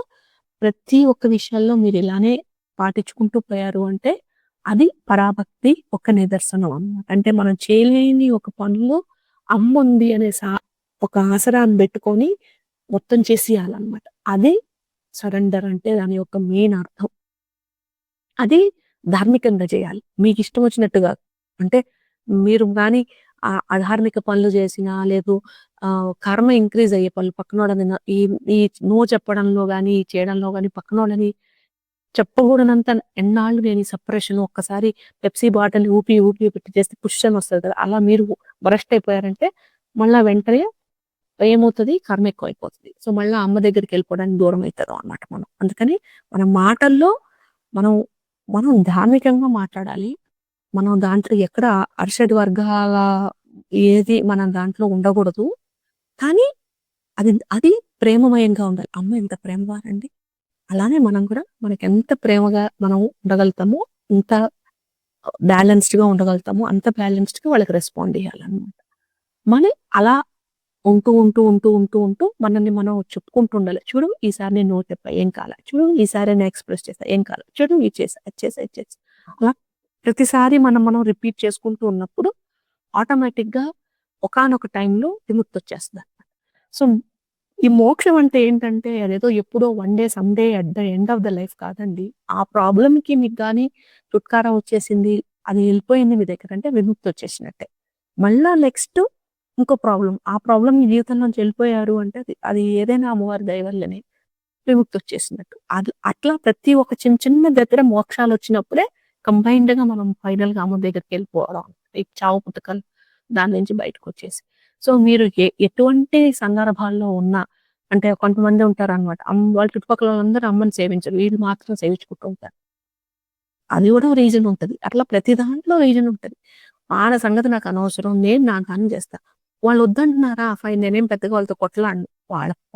ప్రతి ఒక్క విషయంలో మీరిలానే పాటించుకుంటూ పోయారు అంటే, అది పరాభక్తి ఒక నిదర్శనం అన్నమాట. అంటే మనం చేయలేని ఒక పనిలో అమ్ముంది అనే ఒక ఆసరాన్ని బెట్టుకొని మొత్తం చేసేయాలన్నమాట. అది సరెండర్ అంటే దాని యొక్క మెయిన్ అర్థం. అది ధార్మికంగా చేయాలి. మీకిష్టం వచ్చినట్టు గాదు. అంటే మీరు గాని అధార్మిక పనులు చేసినా, లేదు కర్మ ఇంక్రీజ్ అయ్యే పనులు పక్కనోళ్ళని ఈ ఈ నో చెప్పడంలో గాని, చేయడంలో గాని పక్కనోళ్ళని చెప్పగూడనంత ఎన్నాళ్ళు నేను ఈ సప్రెషన్ ఒక్కసారి పెప్సీ బాటిల్‌ని ఊపి పెట్టి చేస్తే పుష్ అని వస్తది కదా! అలా మీరు బరస్ట్ అయిపోయారంటే మళ్ళా వెంటనే ఏమవుతది? కర్మ ఎక్కువైపోతది. సో, మళ్ళా అమ్మ దగ్గరికెళ్ళిపోవడానికి దూరం అయితాం అన్నమాట మనం. అందుకని మన మాటల్లో మనం, మనం ధార్మికంగా మాట్లాడాలి. మనం దాంట్లో ఎక్కడ అరిషడ్ వర్గాల ఏది మనం దాంట్లో ఉండకూడదు. కానీ అది ప్రేమమయంగా ఉండాలి. అమ్మ ఎంత ప్రేమగానండి. అలానే మనం కూడా మనకెంత ప్రేమగా మనం ఉండగలుగుతామో, ఇంత బ్యాలెన్స్‌డ్‌గా ఉండగలుగుతామో, అంత బ్యాలెన్స్‌డ్‌గా వాళ్ళకి రెస్పాండ్ చేయాలన్నమాట. మరి అలా ఉంటూ మనల్ని మనం చెప్పుకుంటూ ఉండాలి. చూడు ఈసారి నేను నో చెప్పా ఏం కాలా. చూడు ఈసారి నేను ఎక్స్‌ప్రెస్ చేశా ఏం కాలా. చూడు ఇది చేశా, అది చేశా. అలా ప్రతిసారి మనం రిపీట్ చేసుకుంటూ ఉన్నప్పుడు ఆటోమేటిక్‌గా ఒకానొక టైంలో విముక్తొచ్చేస్తదనమాట. సో, ఈ మోక్షం అంటే ఏంటంటే అదేదో ఎప్పుడో one day, some day at the end of the life కాదండి. ఆ ప్రాబ్లమ్‌కి మీకు గాని చుట్కారా వచ్చేసింది, అది ఎళ్ళిపోయింది మీ దగ్గర అంటే విముక్తొచ్చేసినట్టే. మళ్ళా నెక్స్ట్ ఇంకో ప్రాబ్లమ్. ఆ ప్రాబ్లమ్ మీ జీవితం నుంచి ఎళ్ళిపోయారు అంటే అది ఏదైనా అమ్మవారి దయ వల్లనే విముక్తొచ్చేసినట్టు. అది అట్లా ప్రతి ఒక్క చిన్న దగ్గర మోక్షాలొచ్చినప్పుడే కంబైన్డ్‌గా మనం ఫైనల్‌గా అమ్మ దగ్గరికెళ్ళిపోవడం. ఈ చావు పుట్టకలు దాని నుంచి బయటకొచ్చేసి. సో, మీరు ఎటువంటి సందర్భాల్లో ఉన్నా అంటే కొంతమంది ఉంటారనమాట. వాళ్ళ చుట్టుపక్కల వాళ్ళందరూ అమ్మని సేవించరు. వీళ్ళు మాత్రం సేవించుకుంటూ ఉంటారు. అది గూడా రీజన్ ఉంటది. అట్లా ప్రతి దాంట్లో రీజన్ ఉంటది. వాళ్ళ సంగతి నాకనవసరం. నేను నా పని చేస్తా. వాళ్ళు వద్దంటున్నారా? ఫైన్ నేనేం పెద్దగా వాళ్ళతో కొట్లాడను.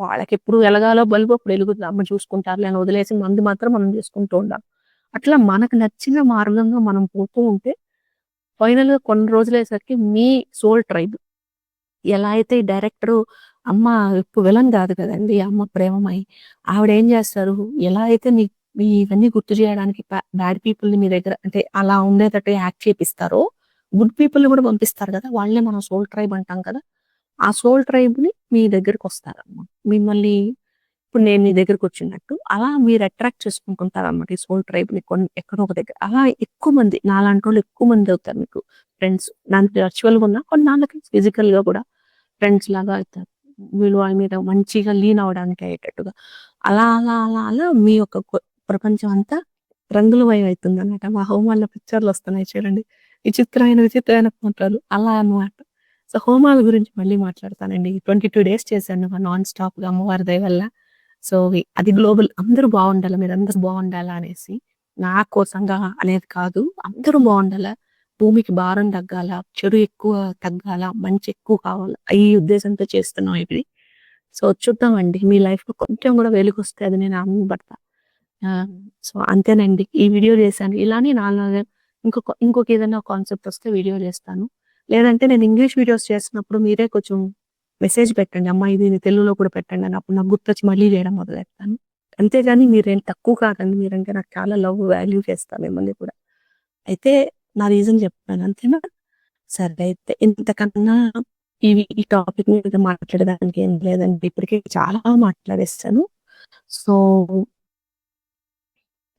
వాళ్ళకెప్పుడు ఎలగాలో బల్బు అప్పుడు ఎలుగుతది. అమ్మ చూసుకుంటారులే అని వదిలేసి మంది మాత్రం మనం చేసుకుంటూ ఉండాలి. అట్లా మనకు నచ్చిన మార్గంలో మనం పోతూ ఉంటే ఫైనల్‌గా కొన్ని రోజులయ్యేసరికి మీ సోల్ ట్రైబ్ ఎలా అయితే ఈ డైరెక్టరు అమ్మ ఇప్పుడు విలన్ గాదు కదండీ! అమ్మ ప్రేమమయి. ఆవిడేం జేస్తారు, ఎలా అయితే మీ ఇవన్నీ గుర్తు జేయడానికి బ్యాడ్ పీపుల్‌ని మీ దగ్గర అంటే అలా ఉండేటట్టు యాక్ట్ చేపిస్తారో, గుడ్ పీపుల్‌ని గూడా పంపిస్తారు గదా! వాళ్ళనే మనం సోల్ ట్రైబ్ అంటాం కదా! ఆ సోల్ ట్రైబ్‌ని మీ దగ్గరికొస్తారనమాట. మిమ్మల్ని ఇప్పుడు నేను మీ దగ్గరకొచ్చినట్టు, అలా మీరు అట్రాక్ట్ చేసుకుంటుంటారనమాట ఈ సోల్ ట్రైబ్‌ని ఎక్కడో ఒక దగ్గర. అలా ఎక్కువ మంది నాలాంటోళ్ళు ఎక్కువ మంది అవుతారు మీకు ఫ్రెండ్స్. నాతో వర్చువల్‌గా ఉన్న కొన్నాళ్ళకి ఫిజికల్‌గా కూడా ఫ్రెండ్స్‌లాగా అవుతారు. వీళ్ళు వాళ్ళ మీద మంచిగా లీన్ అవ్వడానికి అయ్యేటట్టుగా. అలా, అలా, అలా, అలా మీ యొక్క ప్రపంచం అంతా రంగులమయం అయితుందనమాట. మా హోమాల్లో పిక్చర్‌లొస్తున్నాయి చూడండి. విచిత్రమైన, విచిత్రమైన ఫోటోలు అలా అన్నమాట. సో, హోమాల గురించి మళ్ళీ మాట్లాడతానండి. 22 డేస్ చేశాను నాన్ స్టాప్‌గా అమ్మవారి దయ వల్ల. సో, అది గ్లోబల్ అందరూ బావుండాల, మీరందరూ బావుండాలా అనేసి. నా కోసంగా అనేది కాదు. అందరూ బావుండాల. భూమికి భారం తగ్గాల, చెడు ఎక్కువ తగ్గాల, మంచి ఎక్కువ కావాల. ఈ ఉద్దేశంతో చేస్తున్నాం ఇది. సో, చూద్దామండి. మీ లైఫ్‌లో కొంచెం గూడా వెలుగొస్తే అది నేను ఆనందపడతా. ఆహ్, సో, అంతేనండి. ఈ వీడియో చేశాను. ఇలానే నాలాగా ఇంకొక ఏదైనా కాన్సెప్ట్ వస్తే వీడియో చేస్తాను. లేదంటే నేను ఇంగ్లీష్ వీడియోస్ చేస్తున్నప్పుడు మీరే కొంచెం మెసేజ్ పెట్టండి. అమ్మా ఇది తెలుగులో కూడా పెట్టండి అని. అప్పుడు నాకు గుర్తొచ్చి మళ్ళీ చేయడం మొదలెడతాను. అంతేగాని మీరేం తక్కువ కాదండి. మీరంటే నాకు చాలా లవ్, వాల్యూ చేస్తా మిమ్మల్ని కూడా. అయితే నా రీజన్ చెప్పాను. అంతేనా? సరే అయితే ఇంతకన్నా ఈ టాపిక్ మీద మాట్లాడడానికి ఏం లేదండి. ఇప్పటికే చాలా మాట్లాడేసాను. సో,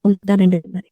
ఉంటానండి మరి.